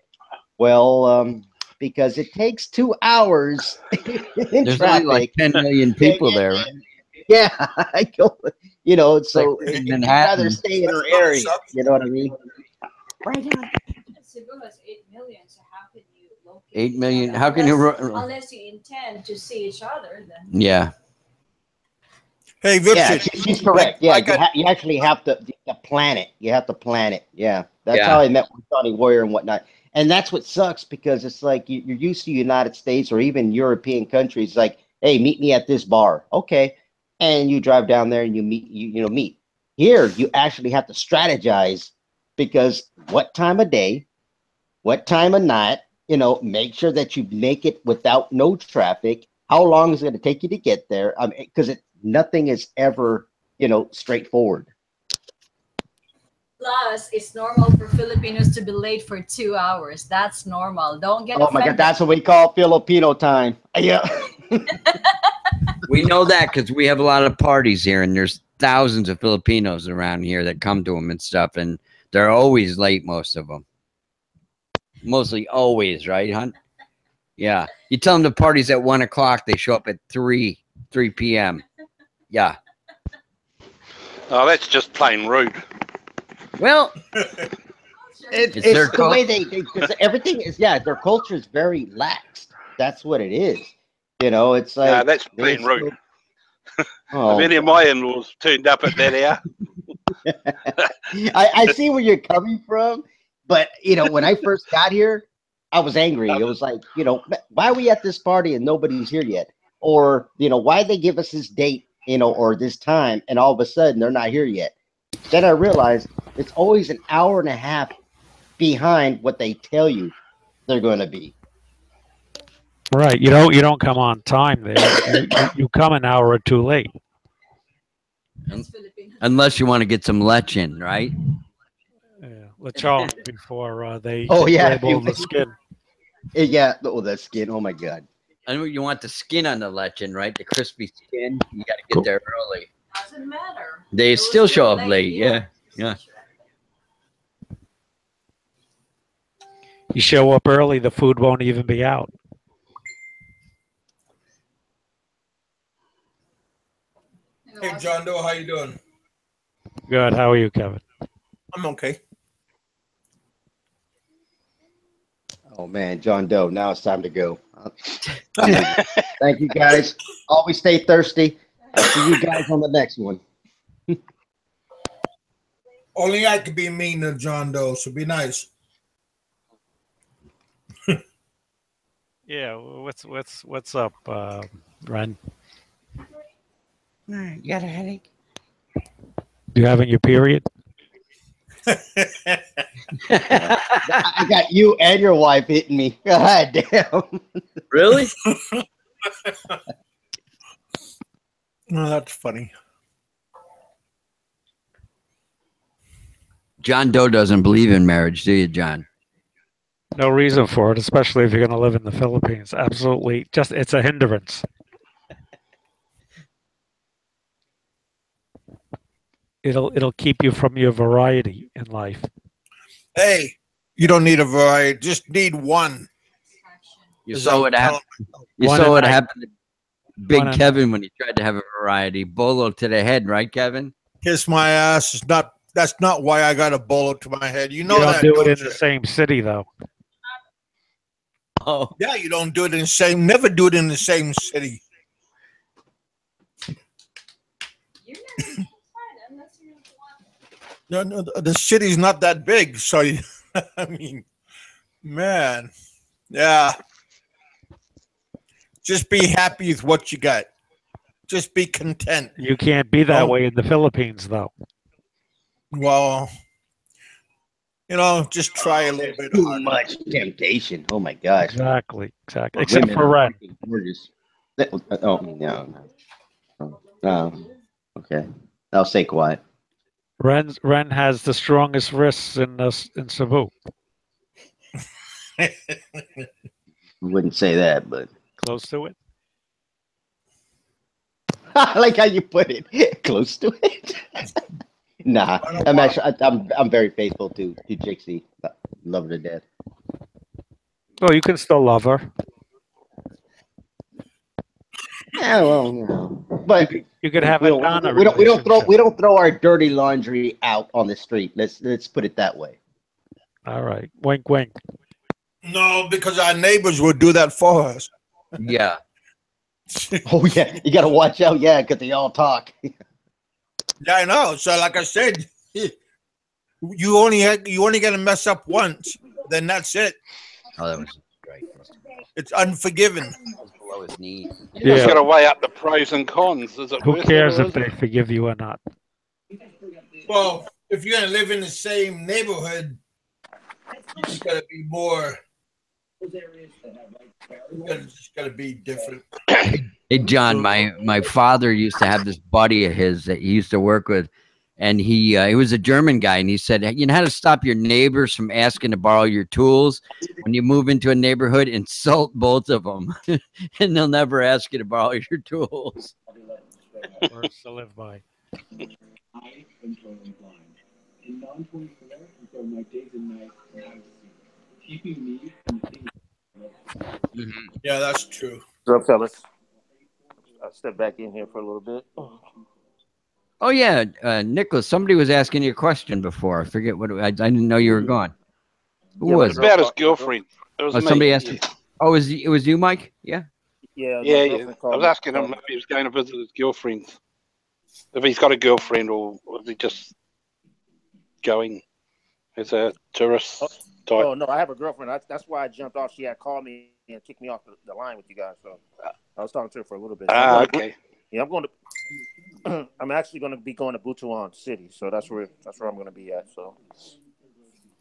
Well, because it takes 2 hours in There's traffic. only like 10 million people there, right? Yeah, I go, so like you'd Manhattan. rather stay in our area. You know what I mean? Right on. Cebu has 8 million, so how can you locate 8 million. each other? How can you? Unless you intend to see each other, then. Yeah. Hey, Victor. Yeah, she's correct. Yeah, you actually have to plan it. You have to plan it. Yeah, that's how I met with Johnny Warrior and whatnot. And that's what sucks, because it's like you're used to United States or even European countries. Like, hey, meet me at this bar. Okay. And you drive down there and you meet. Here, you actually have to strategize, because what time of day, what time of night, make sure that you make it without no traffic. How long is it going to take you to get there? I mean, because nothing is ever, straightforward. Plus, it's normal for Filipinos to be late for 2 hours. That's normal. Don't get Oh my God, that's what we call Filipino time. Yeah. We know that because we have a lot of parties here, and there's thousands of Filipinos around here that come to them and stuff, and they're always late, most of them. Mostly always, right, Hunt? Yeah. You tell them the party's at 1 o'clock, they show up at 3 p.m. Yeah. Oh, that's just plain rude. Well, it's the way they because everything is, their culture is very lax. That's what it is. It's like that's plain rude. Oh. If any of my in-laws turned up at that hour. I see where you're coming from, but when I first got here, I was angry. It was like, why are we at this party and nobody's here yet? Or, why they give us this date, or this time, and all of a sudden they're not here yet. Then I realized it's always an hour and a half behind what they tell you they're going to be. Right. You don't come on time there. You come an hour or two late. Unless you want to get some lechon, right? Yeah, lechon before they label the skin. Yeah, the skin. Oh my God. I know you want the skin on the lechon, right? The crispy skin. You got to get there early. Doesn't matter. They still show up late. Yeah. You show up early, the food won't even be out. Hey, John Doe, how you doing? Good. How are you, Kevin? I'm okay. Oh man, John Doe. Now it's time to go. Thank you guys. Always stay thirsty. I'll see you guys on the next one. Only I could be mean to John Doe, so be nice. Yeah. What's up, Ren? You got a headache? You having your period? I got you and your wife hitting me. God damn. Really? No, that's funny. John Doe doesn't believe in marriage, do you, John? No reason for it, especially if you're going to live in the Philippines. Absolutely. It's a hindrance. It'll keep you from your variety in life. Hey, you don't need a variety. Just need one. You saw what happened. You saw what happened to Big Kevin when he tried to have a variety. Bolo to the head, right, Kevin? Kiss my ass. That's not why I got a bolo to my head. You know you don't that. Do it in the same city, though. Oh. Yeah, you don't do it in the same. Never do it in the same city. No, the city's not that big, so I mean, man, yeah. Just be happy with what you got. Just be content. You can't be that way in the Philippines, though. Well, You know, just try a little bit Too harder. much temptation. Oh my gosh. Exactly. Women Except for are Ren. freaking gorgeous. Oh no. Okay. I'll stay quiet. Ren has the strongest wrists in Cebu. Wouldn't say that, but Close to it. I like how you put it. Close to it. Nah, I'm very faithful to Jixie. Love her to death. Oh, you can still love her. Yeah, well, you know, but you could have we a Donna we don't throw our dirty laundry out on the street. Let's put it that way. All right, wink, wink. No, because our neighbors would do that for us. Yeah. Oh yeah, you got to watch out. Yeah, because they all talk. Yeah, I know. So, like I said, you only got to mess up once, then that's it. Oh, that was great. It's unforgiven. Below his knee. You just got to weigh up the pros and cons. Is it Who worth cares it or if they forgive you or not? Well, if you're gonna live in the same neighborhood, you just gotta be more. It's gotta be different. Hey, John, my father used to have this buddy of his that he used to work with, and he was a German guy, and he said, you know how to stop your neighbors from asking to borrow your tools? When you move into a neighborhood, insult both of them, and they'll never ask you to borrow your tools. Words to live by. I am totally blind. In non-24, so my days and nights keeping me from the things. Yeah, that's true. What's up, fellas? I'll step back in here for a little bit. Oh yeah, Nicholas. Somebody was asking you a question before. I forget what. I didn't know you were gone. Who was It's it? about his girlfriend. It was Oh, me. somebody asked. Oh, it was you, Mike? Yeah. Yeah. I was asking him if he was going to visit his girlfriend. If he's got a girlfriend, or is he just going as a tourist type? Oh no, I have a girlfriend. That's why I jumped off. She had called me and kicked me off the line with you guys. So I was talking to her for a little bit. Okay. Yeah, I'm going to. I'm actually going to be going to Butuan City, so that's where I'm going to be at. So.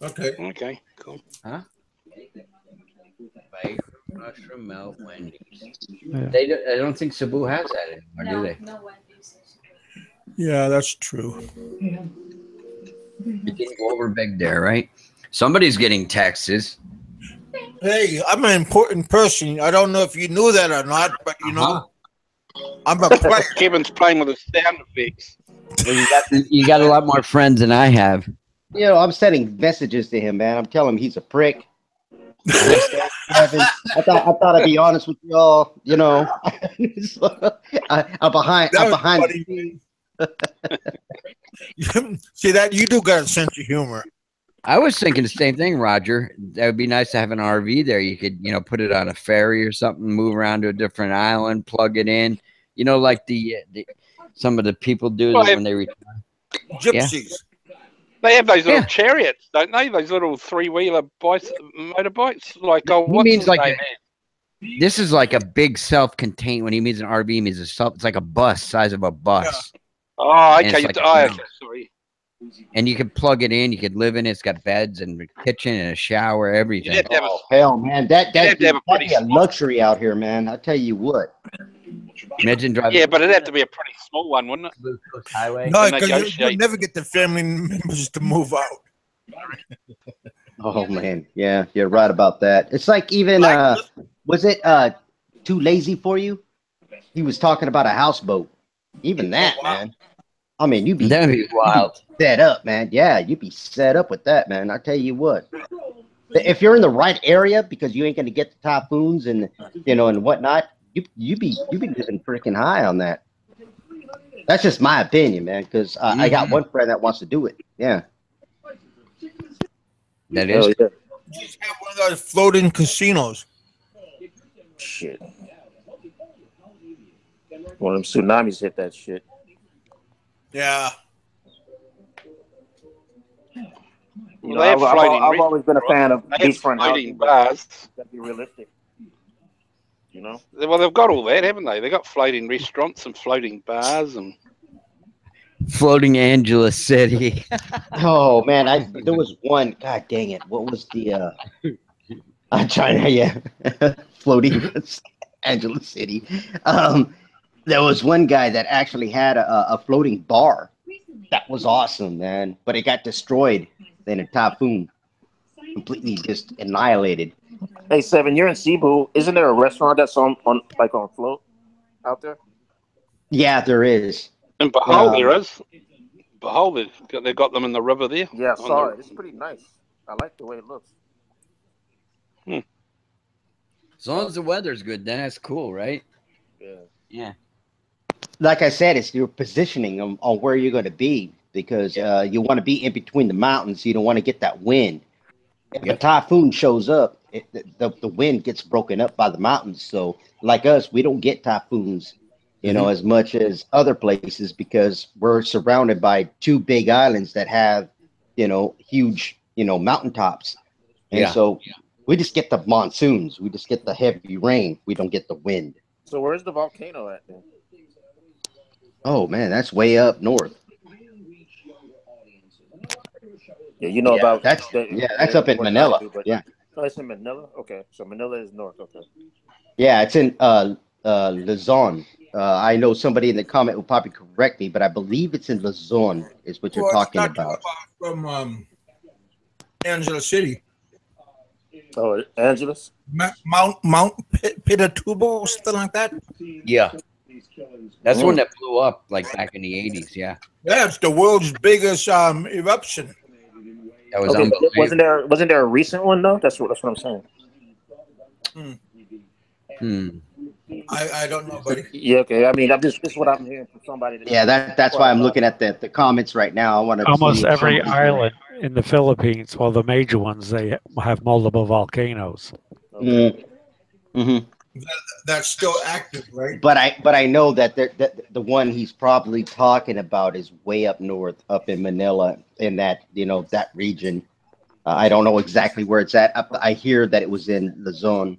Okay. Okay. Cool. Huh? Mushroom melt Wendy's. Yeah. I don't think Cebu has that anymore, do they? No Wendy's. Yeah, that's true. You can go over big there, right? Somebody's getting taxes. Hey, I'm an important person. I don't know if you knew that or not, but you know, I'm a player. Kevin's playing with the sound effects. Well, you got a lot more friends than I have. You know, I'm sending messages to him, man. I'm telling him he's a prick. I thought I'd be honest with y'all. You know, I'm behind the scenes. See that you do got a sense of humor. I was thinking the same thing, Roger. That would be nice to have an RV there. You could, put it on a ferry or something, move around to a different island, plug it in. Like the some of the people do when they retire. Gypsies. Yeah. They have those little chariots, don't they? Those little three-wheeler motorbikes. Like, This is like a big self-contained. When he means an RV, he means it's like a bus, size of a bus. Yeah. Oh, okay. Like Sorry. And you could plug it in. You could live in it. It's got beds and a kitchen and a shower, everything. Oh, hell, man, that'd be a luxury out here, man. I tell you what. Imagine driving. Yeah, but it'd have to be a pretty small one, wouldn't it? Highway. No, because you'll never get the family members to move out. Oh man, yeah, you're right about that. It's like even was it Too Lazy for You? He was talking about a houseboat. Even that, man. I mean, that'd be wild. Set up, man. Yeah, you'd be set up with that, man. I tell you what. If you're in the right area, because you ain't gonna get the typhoons and and whatnot, you be living freaking high on that. That's just my opinion, man. Because I got one friend that wants to do it. Yeah. That is. You just have one of those floating casinos. Shit. One of them tsunamis hit that shit. Yeah. I've always been a fan of beachfront housing. Bars. That'd be realistic. Well, they've got all that, haven't they? They've got floating restaurants and floating bars and. Floating Angeles City. Oh man, there was one. God dang it! What was the? I'm trying to floating Angeles City. There was one guy that actually had a floating bar. That was awesome, man. But it got destroyed in a typhoon, completely just annihilated. Hey, Seven, you're in Cebu. Isn't there a restaurant that's on float out there? Yeah, there is. In Bahal, there is. Bahal, they got them in the river there. Yeah, I saw it. It's pretty nice. I like the way it looks. As long as the weather's good, then that's cool, right? Yeah. Yeah. Like I said, it's your positioning on where you're going to be because you want to be in between the mountains. You don't want to get that wind. If a typhoon shows up, the wind gets broken up by the mountains. So, like us, we don't get typhoons, as much as other places because we're surrounded by two big islands that have, huge, mountaintops. And so we just get the monsoons. We just get the heavy rain. We don't get the wind. So where's the volcano at then? Oh man, that's way up north. Yeah, you know about that's that's up in Manila. Yeah. Oh, it's in Manila. Okay, so Manila is north. Okay. Yeah, it's in Luzon. I know somebody in the comment will probably correct me, but I believe it's in Luzon. Is what you're talking about. From Angeles City. Oh, Angeles. Mount Pinatubo, something like that. Yeah. That's the one that blew up like back in the 80s. Yeah. Yeah, it's the world's biggest eruption. That was wasn't there a recent one though? That's what I'm saying. I don't know, buddy. Yeah, okay. I mean, this is what I'm hearing from somebody. That's why I'm looking at the comments right now. I want to almost every island in the Philippines, well, the major ones, they have multiple volcanoes. That's still active, right? But I know that the one he's probably talking about is way up north, up in Manila, in that that region. I don't know exactly where it's at. I hear that it was in Luzon.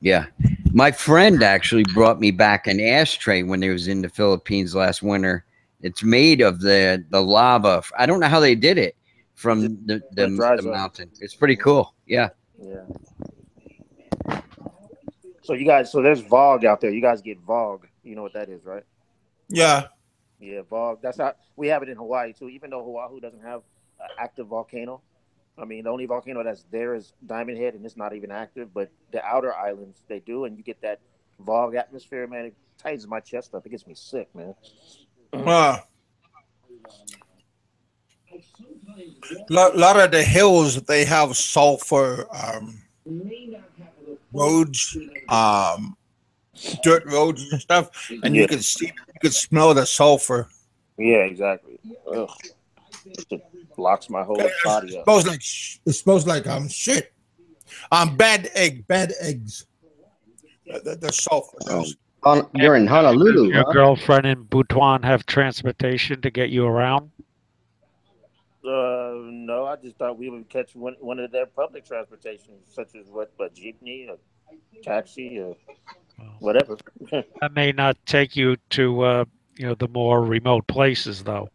Yeah, my friend actually brought me back an ashtray when he was in the Philippines last winter. It's made of the lava. I don't know how they did it from the mountain. It's pretty cool. Yeah. Yeah. So there's VOG out there. You guys get VOG. You know what that is, right? Yeah. Yeah, VOG. That's how we have it in Hawaii too. Even though Oahu doesn't have an active volcano, I mean, the only volcano that's there is Diamond Head, and it's not even active. But the outer islands, they do, and you get that VOG atmosphere, man. It tightens my chest up. It gets me sick, man. A lot of the hills, they have sulfur roads, dirt roads and stuff, and you can smell the sulfur. Yeah, exactly. Ugh. It just blocks my whole body up. It smells like shit. Bad eggs. The sulfur. You're in Honolulu. Does your girlfriend in Butuan have transportation to get you around? No, I just thought we would catch one of their public transportation, such as a jeepney, a taxi, or whatever. That may not take you to the more remote places, though.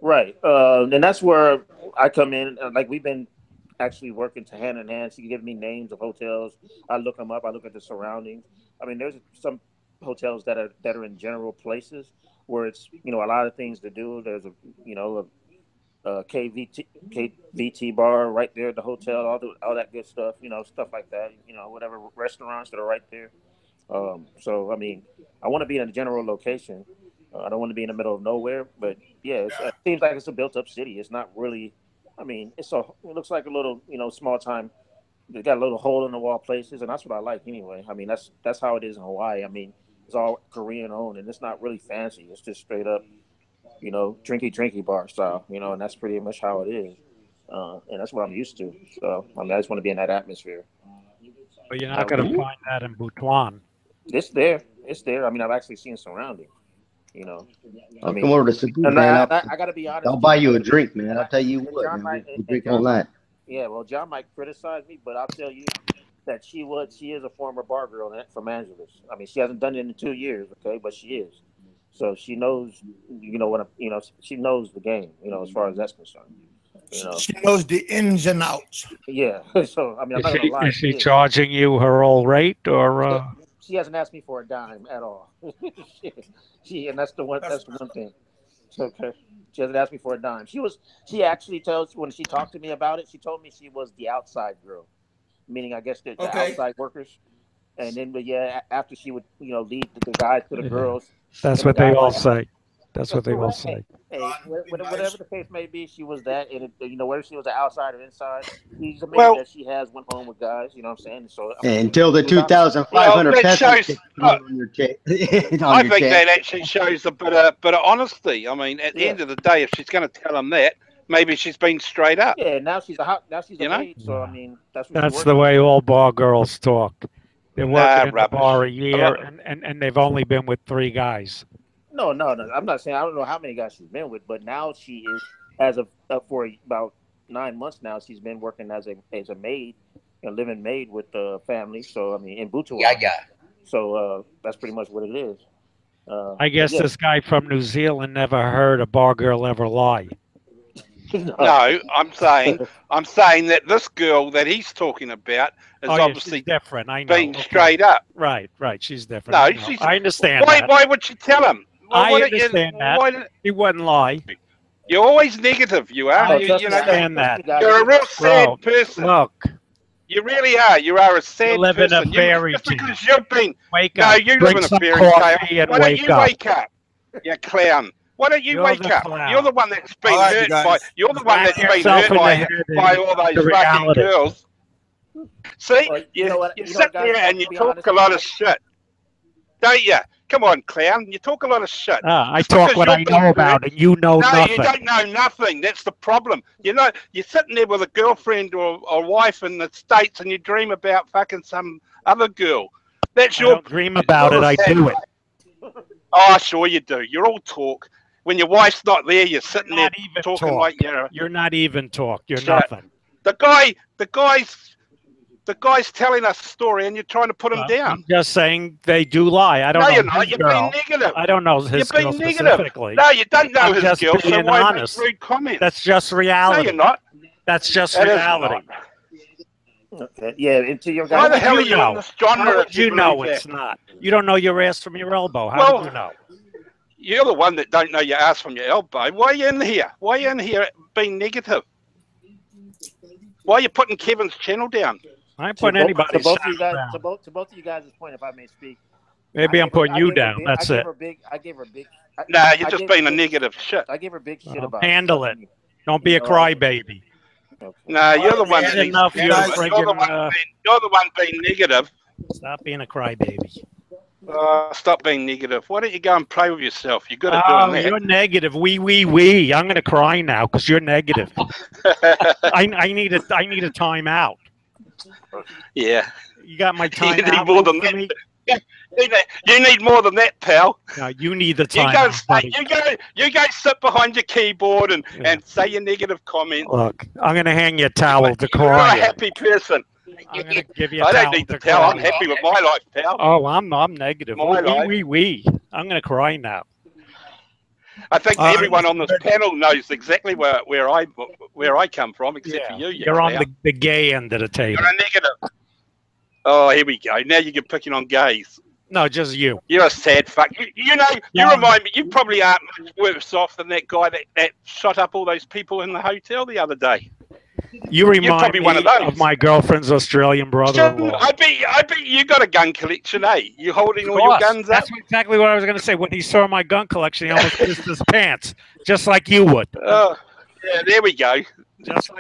Right, and that's where I come in. Like we've been actually working hand in hand. She give me names of hotels. I look them up. I look at the surroundings. I mean, there's some hotels that are in general places where it's a lot of things to do. There's a KVT bar right there at the hotel, all that good stuff, stuff like that, whatever restaurants that are right there. So I mean, I want to be in a general location. I don't want to be in the middle of nowhere, but yeah, it seems like it's a built-up city. It's not really. I mean, it looks like a little, small time. They got a little hole in the wall places, and that's what I like anyway. I mean, that's how it is in Hawaii. I mean, it's all Korean owned, and it's not really fancy. It's just straight up, drinky bar style, and that's pretty much how it is. And that's what I'm used to. So I mean, I just want to be in that atmosphere. But you're not going to find that in Butuan. It's there. I mean, I've actually seen surroundings. I'll come over to Cebu, man. I got to be honest. I'll buy you a drink, man. I'll tell you what. You drink all night. Yeah, well, John might criticize me, but I'll tell you that she is a former bar girl from Angeles. I mean, she hasn't done it in 2 years, okay, but she is. So she knows, she knows the game, as far as that's concerned. She knows the ins and outs. Yeah. So I mean, I'm not gonna lie. Is she charging you her old rate, or? She hasn't asked me for a dime at all. And that's the one. That's the one thing. Okay. She hasn't asked me for a dime. She actually tells when she talked to me about it. She told me she was the outside girl, meaning I guess the outside workers. And then, but yeah, after she would, lead the guys to the girls. That's what they all say. That's what they all say. Hey, whatever the case may be, she was that, and whether she was the outside or inside, she's amazing that she has went home with guys. You know what I'm saying? So until the 2,500 pesos on your check. I think that actually shows a bit of honesty. I mean, at the end of the day, if she's going to tell him that, maybe she's been straight up. Yeah, now she's a maid. So I mean, that's the way all bar girls talk. They're working in the bar a year, and they've only been with 3 guys. No. I'm not saying I don't know how many guys she's been with, but now she is for about 9 months now. She's been working as a maid, a living maid with the family. So I mean, in Butua. Yeah. So that's pretty much what it is. I guess this guy from New Zealand never heard a bar girl ever lie. No, I'm saying that this girl that he's talking about is obviously different. I know. Being straight up. Right. She's different. No, I understand. Why would she tell him? I understand that. He wouldn't lie. You're always negative. You are. I understand that. You're a real sad person. Look. You really are. You are a sad you live person. In a fairy just tale. Because you've been. Wake no, up. you live in a fairy tale. Why don't you wake up? You clown. Why don't you wake up? Clown. You're the one that's been hurt by. You're the one that's been hurt by all those fucking girls. See, you sit there and you talk a lot of shit, don't you? Come on, clown. You talk a lot of shit. I talk what I know about, and you know nothing. No, you don't know nothing. That's the problem. You're sitting there with a girlfriend or wife in the States, and you dream about fucking some other girl. That's your dream about it. I do it. Oh, sure you do. You're all talk. When your wife's not there, you're sitting there talking like you're not even talk. You're nothing. The guy's telling us a story, and you're trying to put him down. I'm just saying they do lie. I don't know. You're not. You're being negative. I don't know his girl specifically. No, you don't know his girl. So why make rude comments? That's just reality. No, you're not. That's just reality. Okay. Yeah, into your guys. Why the hell are you in this genre? How would you know it's not? You don't know your ass from your elbow. How would you know? You're the one that don't know your ass from your elbow. Why are you in here? Why are you in here being negative? Why are you putting Kevin's channel down? I ain't putting anybody's channel down. To both of you guys' point, if I may speak. Maybe I'm putting you down. That's it. I gave her big. Nah, you're just being a negative shit. I gave her big shit about. Handle it. Don't be a crybaby. No, you're the one. You're the one being negative. Stop being a crybaby. Stop being negative. Why don't you go and play with yourself? You're good at doing that. You're negative. I'm gonna cry now because you're negative. I need a timeout. Yeah. You got my time. You need more than that. You need more than that, pal. No, you need the time. You go sit behind your keyboard and say your negative comments. Look, I'm gonna hang you a towel to cry. You're a happy person. I'm gonna give you. I don't need the towel. I'm happy with my life, pal. Oh, I'm negative. I'm gonna cry now. I think everyone on this panel knows exactly where I come from, except for you. You're on the gay end of the table. You're a negative. Oh, here we go. Now you're picking on gays. No, just you. You're a sad fuck. You remind me. You probably aren't much worse off than that guy that shot up all those people in the hotel the other day. You remind me of my girlfriend's Australian brother-in-law. I bet you got a gun collection, eh? You holding all your guns up? That's exactly what I was going to say. When he saw my gun collection, he almost pissed his pants, just like you would. Oh, yeah, there we go.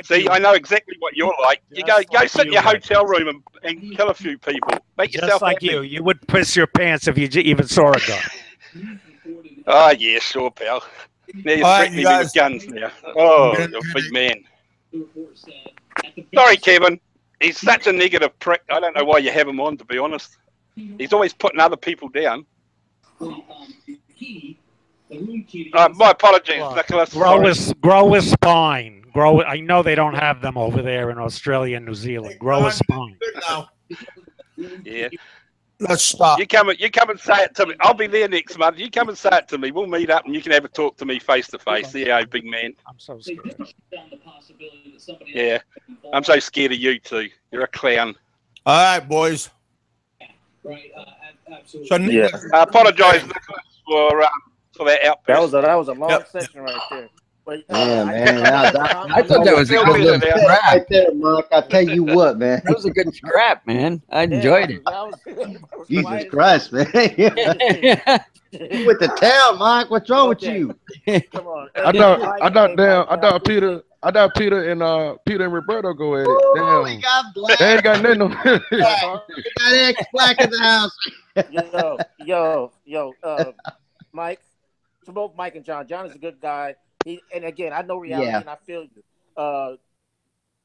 See, I know exactly what you're like. You go sit in your hotel room and kill a few people. Make yourself just like happy. you would piss your pants if you even saw a gun. Oh, yeah, sure, pal. Now you're threatening me with guns now. Oh, you're a big man. Sorry, Kevin. He's such a negative prick. I don't know why you have him on, to be honest. He's always putting other people down. My apologies, Nicholas. Grow a spine. I know they don't have them over there in Australia and New Zealand. Grow a spine. Yeah. Let's stop. You come and say it to me. I'll be there next month. You come and say it to me. We'll meet up and you can have a talk to me face to face. Yeah, big man. I'm so scared. Yeah, I'm so scared of you too. You're a clown. All right, boys. Right, absolutely. So, Yeah. I apologize for that outburst. That was a long Yep. session right there. But, Yeah, man. I thought that was a good little scrap. Right there, Mark. I tell you what, man. That was a good scrap, man. I enjoyed it. Jesus Christ, man. You went to town, Mark. What's wrong with you? Come on. I thought Peter and Roberto go at it. Damn. We got black. They ain't got nothing. We got ex-black in the house. Mike. To both Mike and John. John is a good guy. And again, I know reality, and I feel you.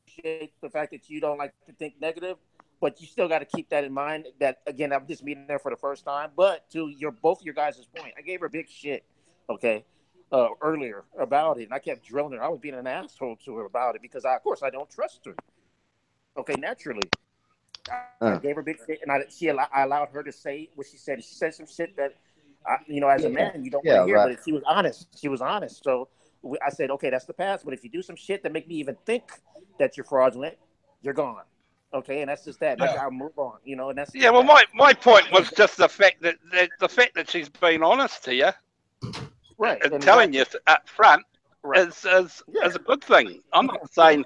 Appreciate the fact that you don't like to think negative, but you still got to keep that in mind. That again, I'm just meeting there for the first time. But to both your guys' point, I gave her big shit, earlier about it, and I kept drilling her. I was being an asshole to her about it because, of course, I don't trust her. Okay, naturally. I gave her big shit, and I allowed her to say what she said. She said some shit that, as a man, you don't want to hear, but she was honest. She was honest. So I said, okay, that's the past. But if you do some shit that make me even think that you're fraudulent, you're gone. Okay, and that's just that. I'll move on. And that's well. My point was just the fact that she's been honest to you, right, and telling you up front is a good thing. I'm not saying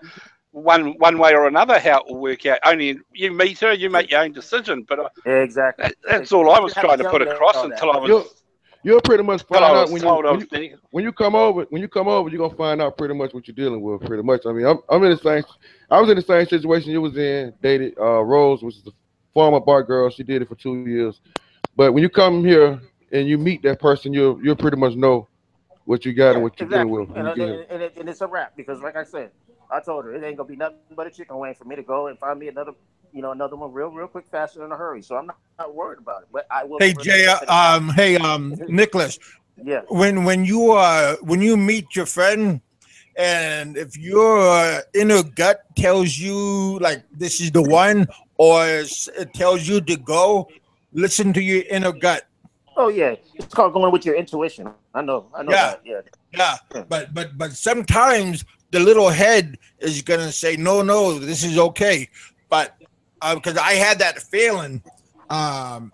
one way or another how it will work out. Only you meet her, you make your own decision. But exactly, that's all I was trying to put across until I was. You'll pretty much find out when you come over. When you come over, you're gonna find out pretty much what you're dealing with. Pretty much. I mean, I'm in the same. I was in the same situation you was in. Dated Rose, which is the former bar girl. She did it for 2 years. But when you come here and you meet that person, you'll pretty much know what you got and what you're dealing with. And it's a wrap because, like I said, I told her it ain't gonna be nothing but a chicken wing for me to go and find me another one real quick, faster in a hurry. So I'm not worried about it. But I will. Hey Jay, Nicholas. Yeah. When you meet your friend, and if your inner gut tells you like this is the one, or it tells you to go, listen to your inner gut. Oh yeah, it's called going with your intuition. I know that. Yeah. But sometimes the little head is gonna say no, this is okay. But because I had that feeling, and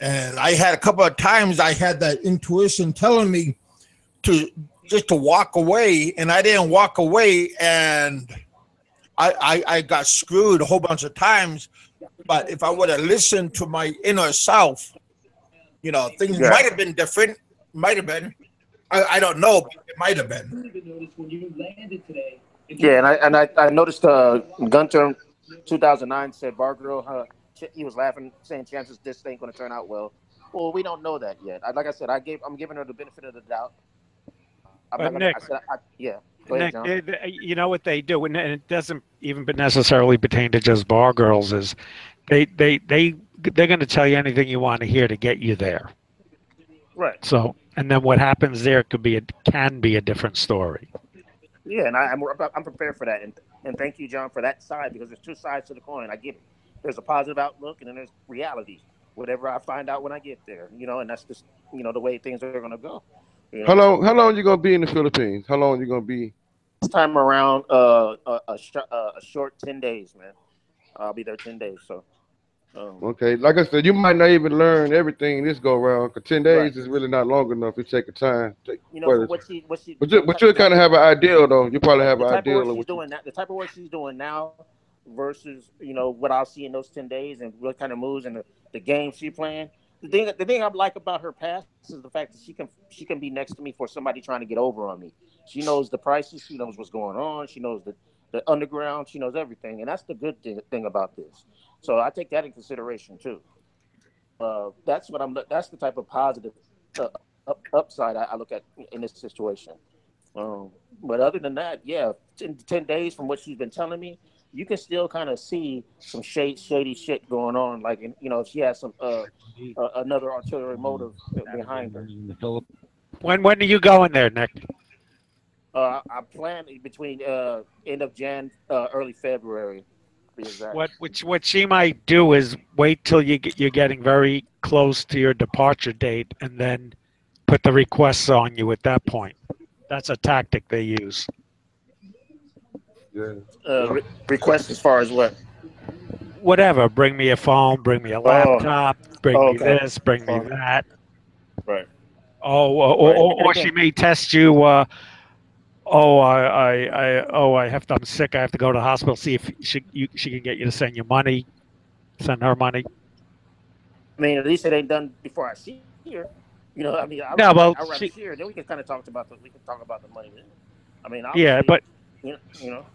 I had a couple of times I had that intuition telling me to walk away, and I didn't walk away, and I got screwed a whole bunch of times. But if I would have listened to my inner self, things might have been different. Might have been. I don't know, but it might have been. Yeah, and I noticed Gunter 2009 said bar girl, he was laughing, saying chances this ain't going to turn out well. Well, we don't know that yet. Like I said, I'm giving her the benefit of the doubt. Nick, you know what they do, and it doesn't even necessarily pertain to just bar girls. Is they're going to tell you anything you want to hear to get you there. Right. So, and then what happens there can be a different story. Yeah, and I'm prepared for that, and thank you, John, for that side, because there's two sides to the coin. I get it. There's a positive outlook, and then there's reality. Whatever I find out when I get there, and that's just the way things are going to go. How long you gonna be in the Philippines? How long you gonna be? This time around, a short 10 days, man. I'll be there 10 days. So. Okay, like I said, you might not even learn everything this go around. Cause 10 days is really not long enough. You take a time. But you'll kind of have an idea, though. You probably have an idea of what the type of work she's doing now versus what I'll see in those 10 days and what kind of moves and the game she's playing. The thing I like about her past is the fact that she can be next to me for somebody trying to get over on me. She knows the prices. She knows what's going on. She knows the underground. She knows everything, and that's the good thing about this. So I take that in consideration too. That's the type of positive upside I look at in this situation. But other than that, yeah, 10 days from what she's been telling me, you can still kind of see some shady shit going on. Like, if she has some another artillery motive behind her. When are you going there, Nick? I plan between end of Jan, early February. What she might do is wait till you're getting very close to your departure date, and then put the requests on you at that point. That's a tactic they use. Yeah. Request as far as what? Whatever. Bring me a phone. Bring me a laptop. Bring me okay. this. Bring me that. Right. Or she may test you. I'm sick. I have to go to the hospital. See if she can get you to send you money. Send her money. I mean, at least it ain't done before I see her. You know, I mean, I'd rather see her. Then we can kind of talk about the money. Then. I mean, yeah, but you know,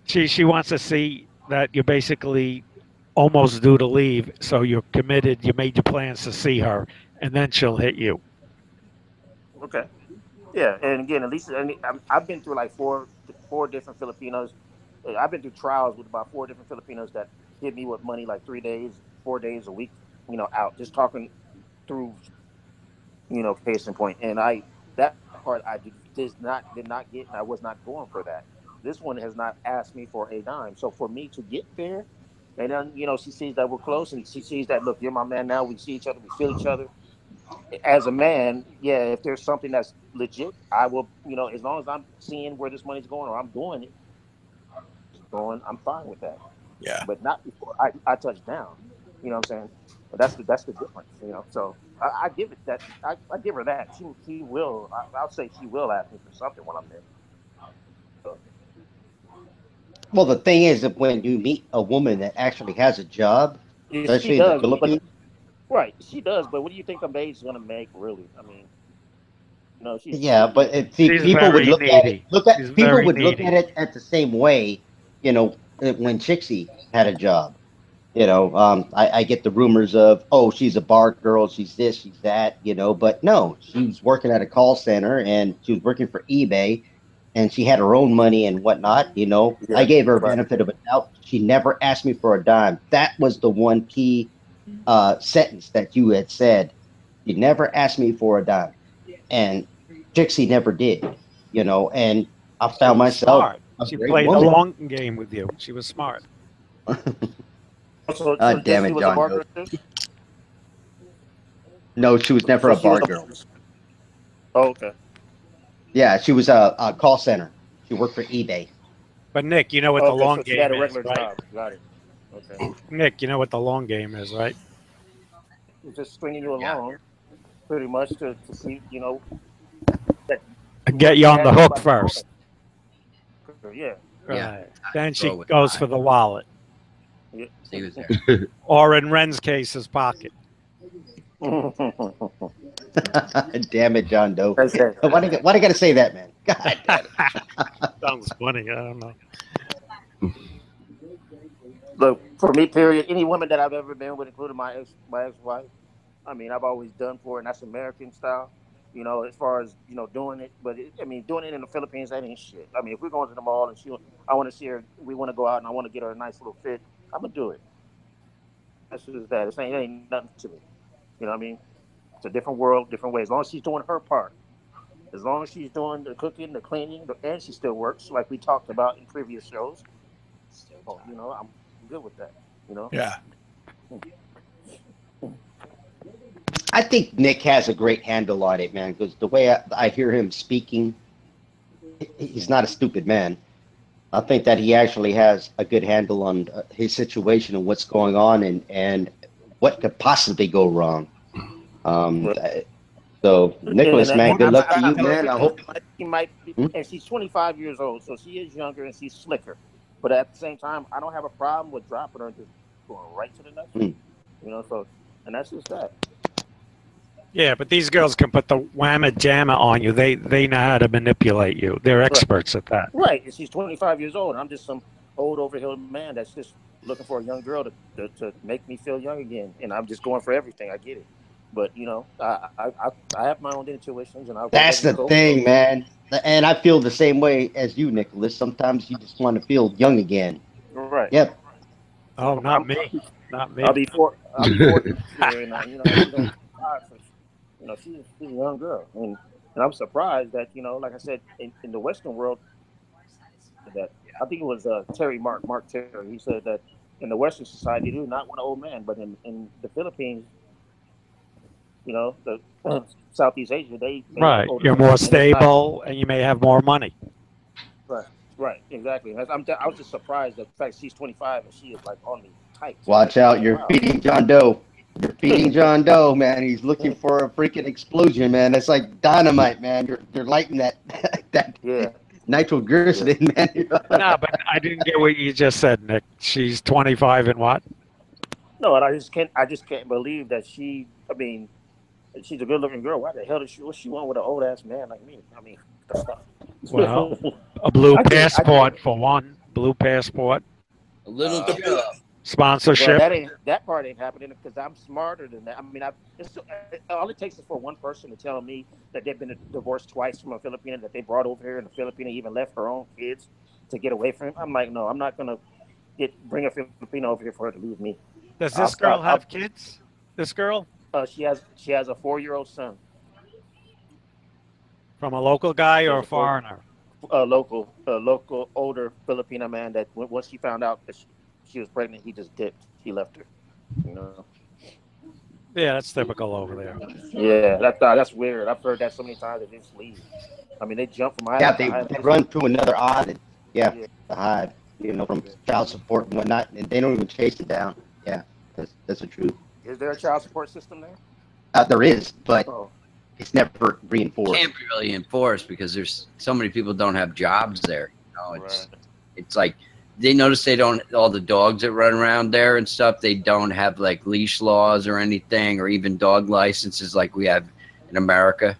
she wants to see that you're basically almost due to leave, so you're committed. You made your plans to see her, and then she'll hit you. Okay. Yeah, and again, at least I've been through like four different Filipinos. I've been through trials with about 4 different Filipinos that hit me with money like 3 days, 4 days a week. You know, out just talking through, case in point. And that part I did not get, and I was not going for that. This one has not asked me for a dime. So for me to get there, and then she sees that we're close, and she sees that, look, you're my man now. We see each other, we feel each other. As a man, yeah, if there's something that's legit, I will, as long as I'm seeing where this money's going or I'm doing it, I'm fine with that. Yeah. But not before I touch down. You know what I'm saying? But that's the difference, So I give it that. I give her that. She will. I'll say she will ask me for something when I'm there. So. Well, the thing is that when you meet a woman that actually has a job, especially in the Philippines, right? She does. But what do you think a maid's gonna make, really? I mean, she's but people would look at it at the same way. When Chixie had a job. I get the rumors of, oh, she's a bar girl, she's this, she's that, but no, she was working at a call center and she was working for eBay and she had her own money and whatnot. I gave her a benefit of a doubt. She never asked me for a dime. That was the one key sentence that you had said. She never asked me for a dime. And Trixie never did, and I found myself smart. She played the long game with you. She was smart. Damn it, John. No, she was never a bar girl. Oh, okay. Yeah, she was a call center. She worked for eBay. But Nick, you know what the long game had a regular is, right? job. Got it. Okay. Nick, you know what the long game is, right? It's just stringing you along, pretty much to see, get you on the hook first. Yeah. Right. Then she goes for the wallet. Yeah. He was there. Or in Ren's case, his pocket. Damn it, John Doe. Why do I got to say that, man? God damn it. Sounds funny. I don't know. Look, for me, period, any woman that I've ever been with, including my ex-wife, I mean, I've always done for her, and that's American style. As far as doing it, but doing it in the Philippines, that ain't shit. I mean, if we're going to the mall and I want to see her, we want to go out and I want to get her a nice little fit, I'm gonna do it. That's just that. It ain't nothing to me. You know what I mean? It's a different world, different way. As long as she's doing her part, as long as she's doing the cooking, the cleaning, and she still works, like we talked about in previous shows. So, I'm good with that. Yeah. I think Nick has a great handle on it, man, because the way I hear him speaking, he's not a stupid man. I think that he actually has a good handle on his situation and what's going on and what could possibly go wrong. So, Nicholas, man, good luck to you, man. I hope she might be, and she's 25 years old, so she is younger and she's slicker. But at the same time, I don't have a problem with dropping her and just going right to the next one. So, and that's just that. Yeah, but these girls can put the whamma jamma on you. They know how to manipulate you. They're experts at that. Right. And she's 25 years old. I'm just some old overhead man that's just looking for a young girl to make me feel young again. And I'm just going for everything. I get it. But I have my own intuitions, and that's the thing, man. And I feel the same way as you, Nicholas. Sometimes you just want to feel young again. Right. Yep. Oh, not me. Not me. I'll be 40 and she's a young girl, and I'm surprised that like I said, in the Western world, that I think it was Mark Terry. He said that in the Western society, you do not want an old man, but in the Philippines, you know, the Southeast Asia, they Right. older You're men, more and it's not- stable, and you may have more money. Right, right, exactly. I was just surprised that the fact she's 25 and she is like on me tight. Watch out, you're Wow. feeding John Doe. You're feeding John Doe, man. He's looking for a freaking explosion, man. That's like dynamite, man. You're lighting that Yeah. nitroglycerin, man. No, but I didn't get what you just said, Nick. She's 25 and what? No, and I just can't believe that she. I mean, she's a good-looking girl. Why the hell does she want with an old-ass man like me? I mean, what the fuck? Well, a blue I get- passport for one. Blue passport. A little Sponsorship. Well, that part ain't happening because I'm smarter than that. I mean, all it takes is for one person to tell me that they've been divorced twice from a Filipino, that they brought over here, and the Filipino even left her own kids to get away from him. I'm like, no, I'm not gonna bring a Filipino over here for her to leave me. Does this girl have kids? This girl? She has a 4-year-old son. From a local guy or a foreigner? A local older Filipino man that once he found out that she was pregnant, he just dipped. He left her. You know. Yeah, that's typical over there. Yeah, that's weird. I've heard that so many times. They just leave. I mean, they jump from island to They island. run to another island. Yeah, to hide. You know, from child support and whatnot, and they don't even chase it down. Yeah, that's the truth. Is there a child support system there? There is, but it's never reinforced. Can't be really enforced because there's so many people don't have jobs there. You know, it's like they notice they don't, all the dogs that run around there and stuff, they don't have like leash laws or anything, or even dog licenses like we have in America.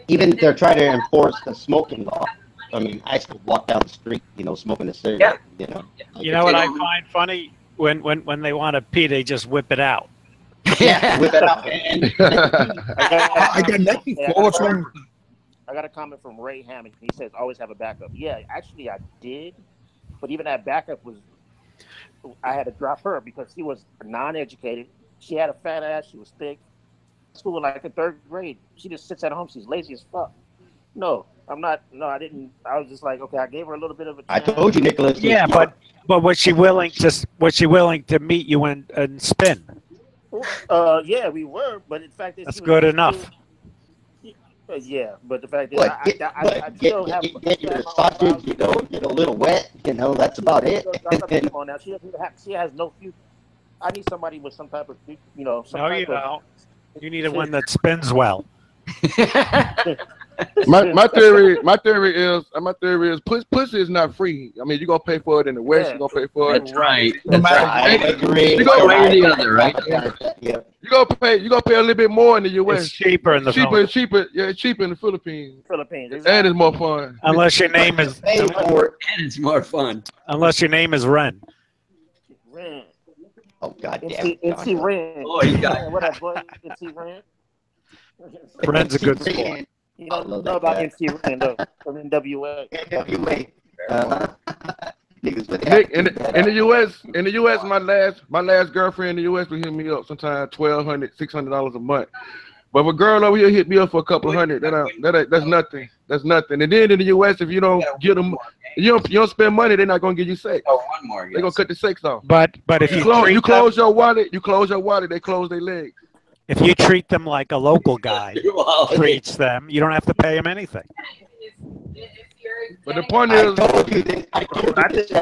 Even they're trying to enforce the smoking law. I mean, I still walk down the street, you know, smoking a cigarette. You know. You know what I find funny? When they want to pee, they just whip it out. Yeah, whip it out. I got nothing for I got a comment from Ray Hammond. He says, always have a backup. Yeah, actually, I did. But even that backup I had to drop her because she was non-educated. She had a fat ass. She was thick. School like in 3rd grade. She just sits at home. She's lazy as fuck. No, I'm not. No, I didn't. I was just like, okay, I gave her a little bit of a chance. I told you, Nicholas. Yeah, but was she willing to meet you and spin? Yeah, we were, but in fact, that's good enough. Yeah, but the fact is, I still have your sausage, you know, get a little wet, you know, that's about it. She has no future. I need somebody with some type of, you know. No, you don't. You need one that spins well. my theory is pussy is not free. I mean, you're gonna pay for it in the West, you're gonna pay for it. That's right. No matter, I agree. You go One or the other, right? Yeah. You gonna pay a little bit more in the U.S. It's cheaper in the Philippines. Yeah, it's cheaper in the Philippines. And it's more fun. Unless your name is And it's more fun. Unless your name is Ren. Ren. Oh God damn. MC Ren. Oh, you got it. What up, boy? MC Ren. Ren's a good sport. You don't know about MC Ren though, from NWA. Nick, in the U.S., my last girlfriend in the U.S. would hit me up sometimes $1,200, $600 a month. But if a girl over here hit me up for a couple of hundred, that's nothing. That's nothing. And then in the U.S., if you don't get them, you don't spend money, they're not gonna give you sex. Oh, one more. Yes. They're gonna cut the sex off. But if you close your wallet, they close their legs. If you treat them like a local guy treats them, you don't have to pay them anything. But the point is, I think they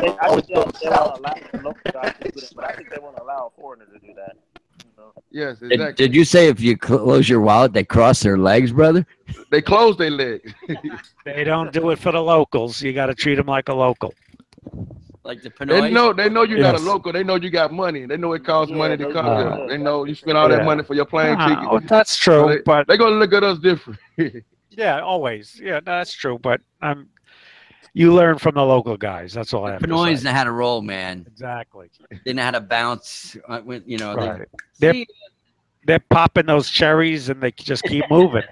won't allow local guys to do that, but I think they won't allow a foreigner to do that. You know? Yes, exactly. Did you say if you close your wallet, they cross their legs, brother? They close their legs. They don't do it for the locals. You got to treat them like a local. Like the Pinoy? They know you're not a local. They know you got money. They know it costs money to come here. They know you spend all that money for your plane ticket. Oh, that's true, So but they're gonna look at us different. yeah, always. Yeah, that's true. But you learn from the local guys. That's all I have to Pinoys say. know how to roll, man. Exactly. They know how to bounce. You know, Right. They're popping those cherries and they just keep moving.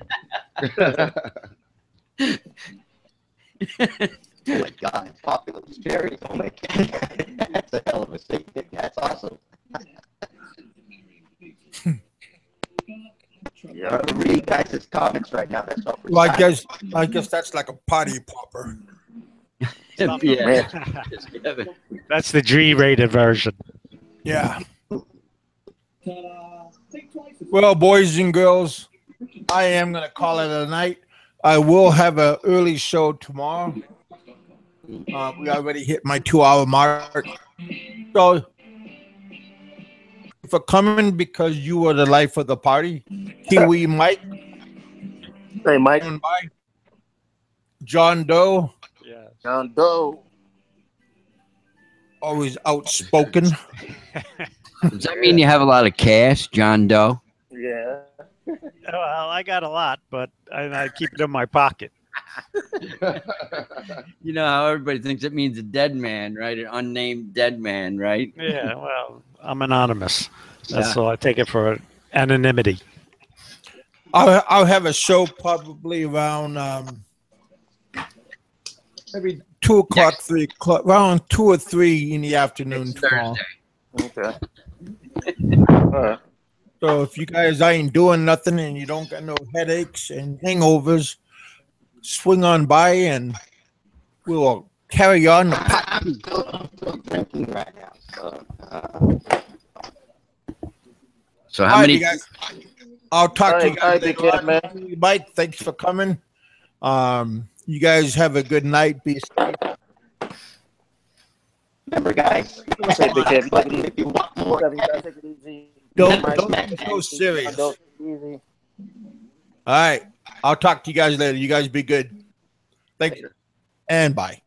Oh my God, popping those cherries. Oh my God. That's a hell of a statement. That's awesome. Yeah, I'm reading guys' comments right now. That's all. Well, I guess that's like a potty popper. That's the G-rated version. Yeah. Well, boys and girls, I am going to call it a night. I will have an early show tomorrow. We already hit my 2-hour mark. So, for coming because you were the life of the party, Kiwi Mike. Hey, Mike. John Doe. Yeah. John Doe. Always outspoken. Does that mean you have a lot of cash, John Doe? Yeah. Well, I got a lot, but I keep it in my pocket. You know how everybody thinks it means a dead man, right? An unnamed dead man, right? Yeah, well, I'm anonymous. Yeah. So I take it for anonymity. I'll have a show probably around maybe 2 o'clock, 3 o'clock, around 2 or 3 in the afternoon tomorrow. Okay. All right. So if you guys ain't doing nothing and you don't got no headaches and hangovers, swing on by and we'll carry on the pot. I'm still drinking right now. So how many? Guys, I'll talk to you guys Big later Cat, on. man. Mike, thanks for coming. You guys have a good night. Be safe. Remember, guys, Say Big Cat, if you want more, take it easy. Don't be so serious. All right. I'll talk to you guys later. You guys be good. Thank you. And bye.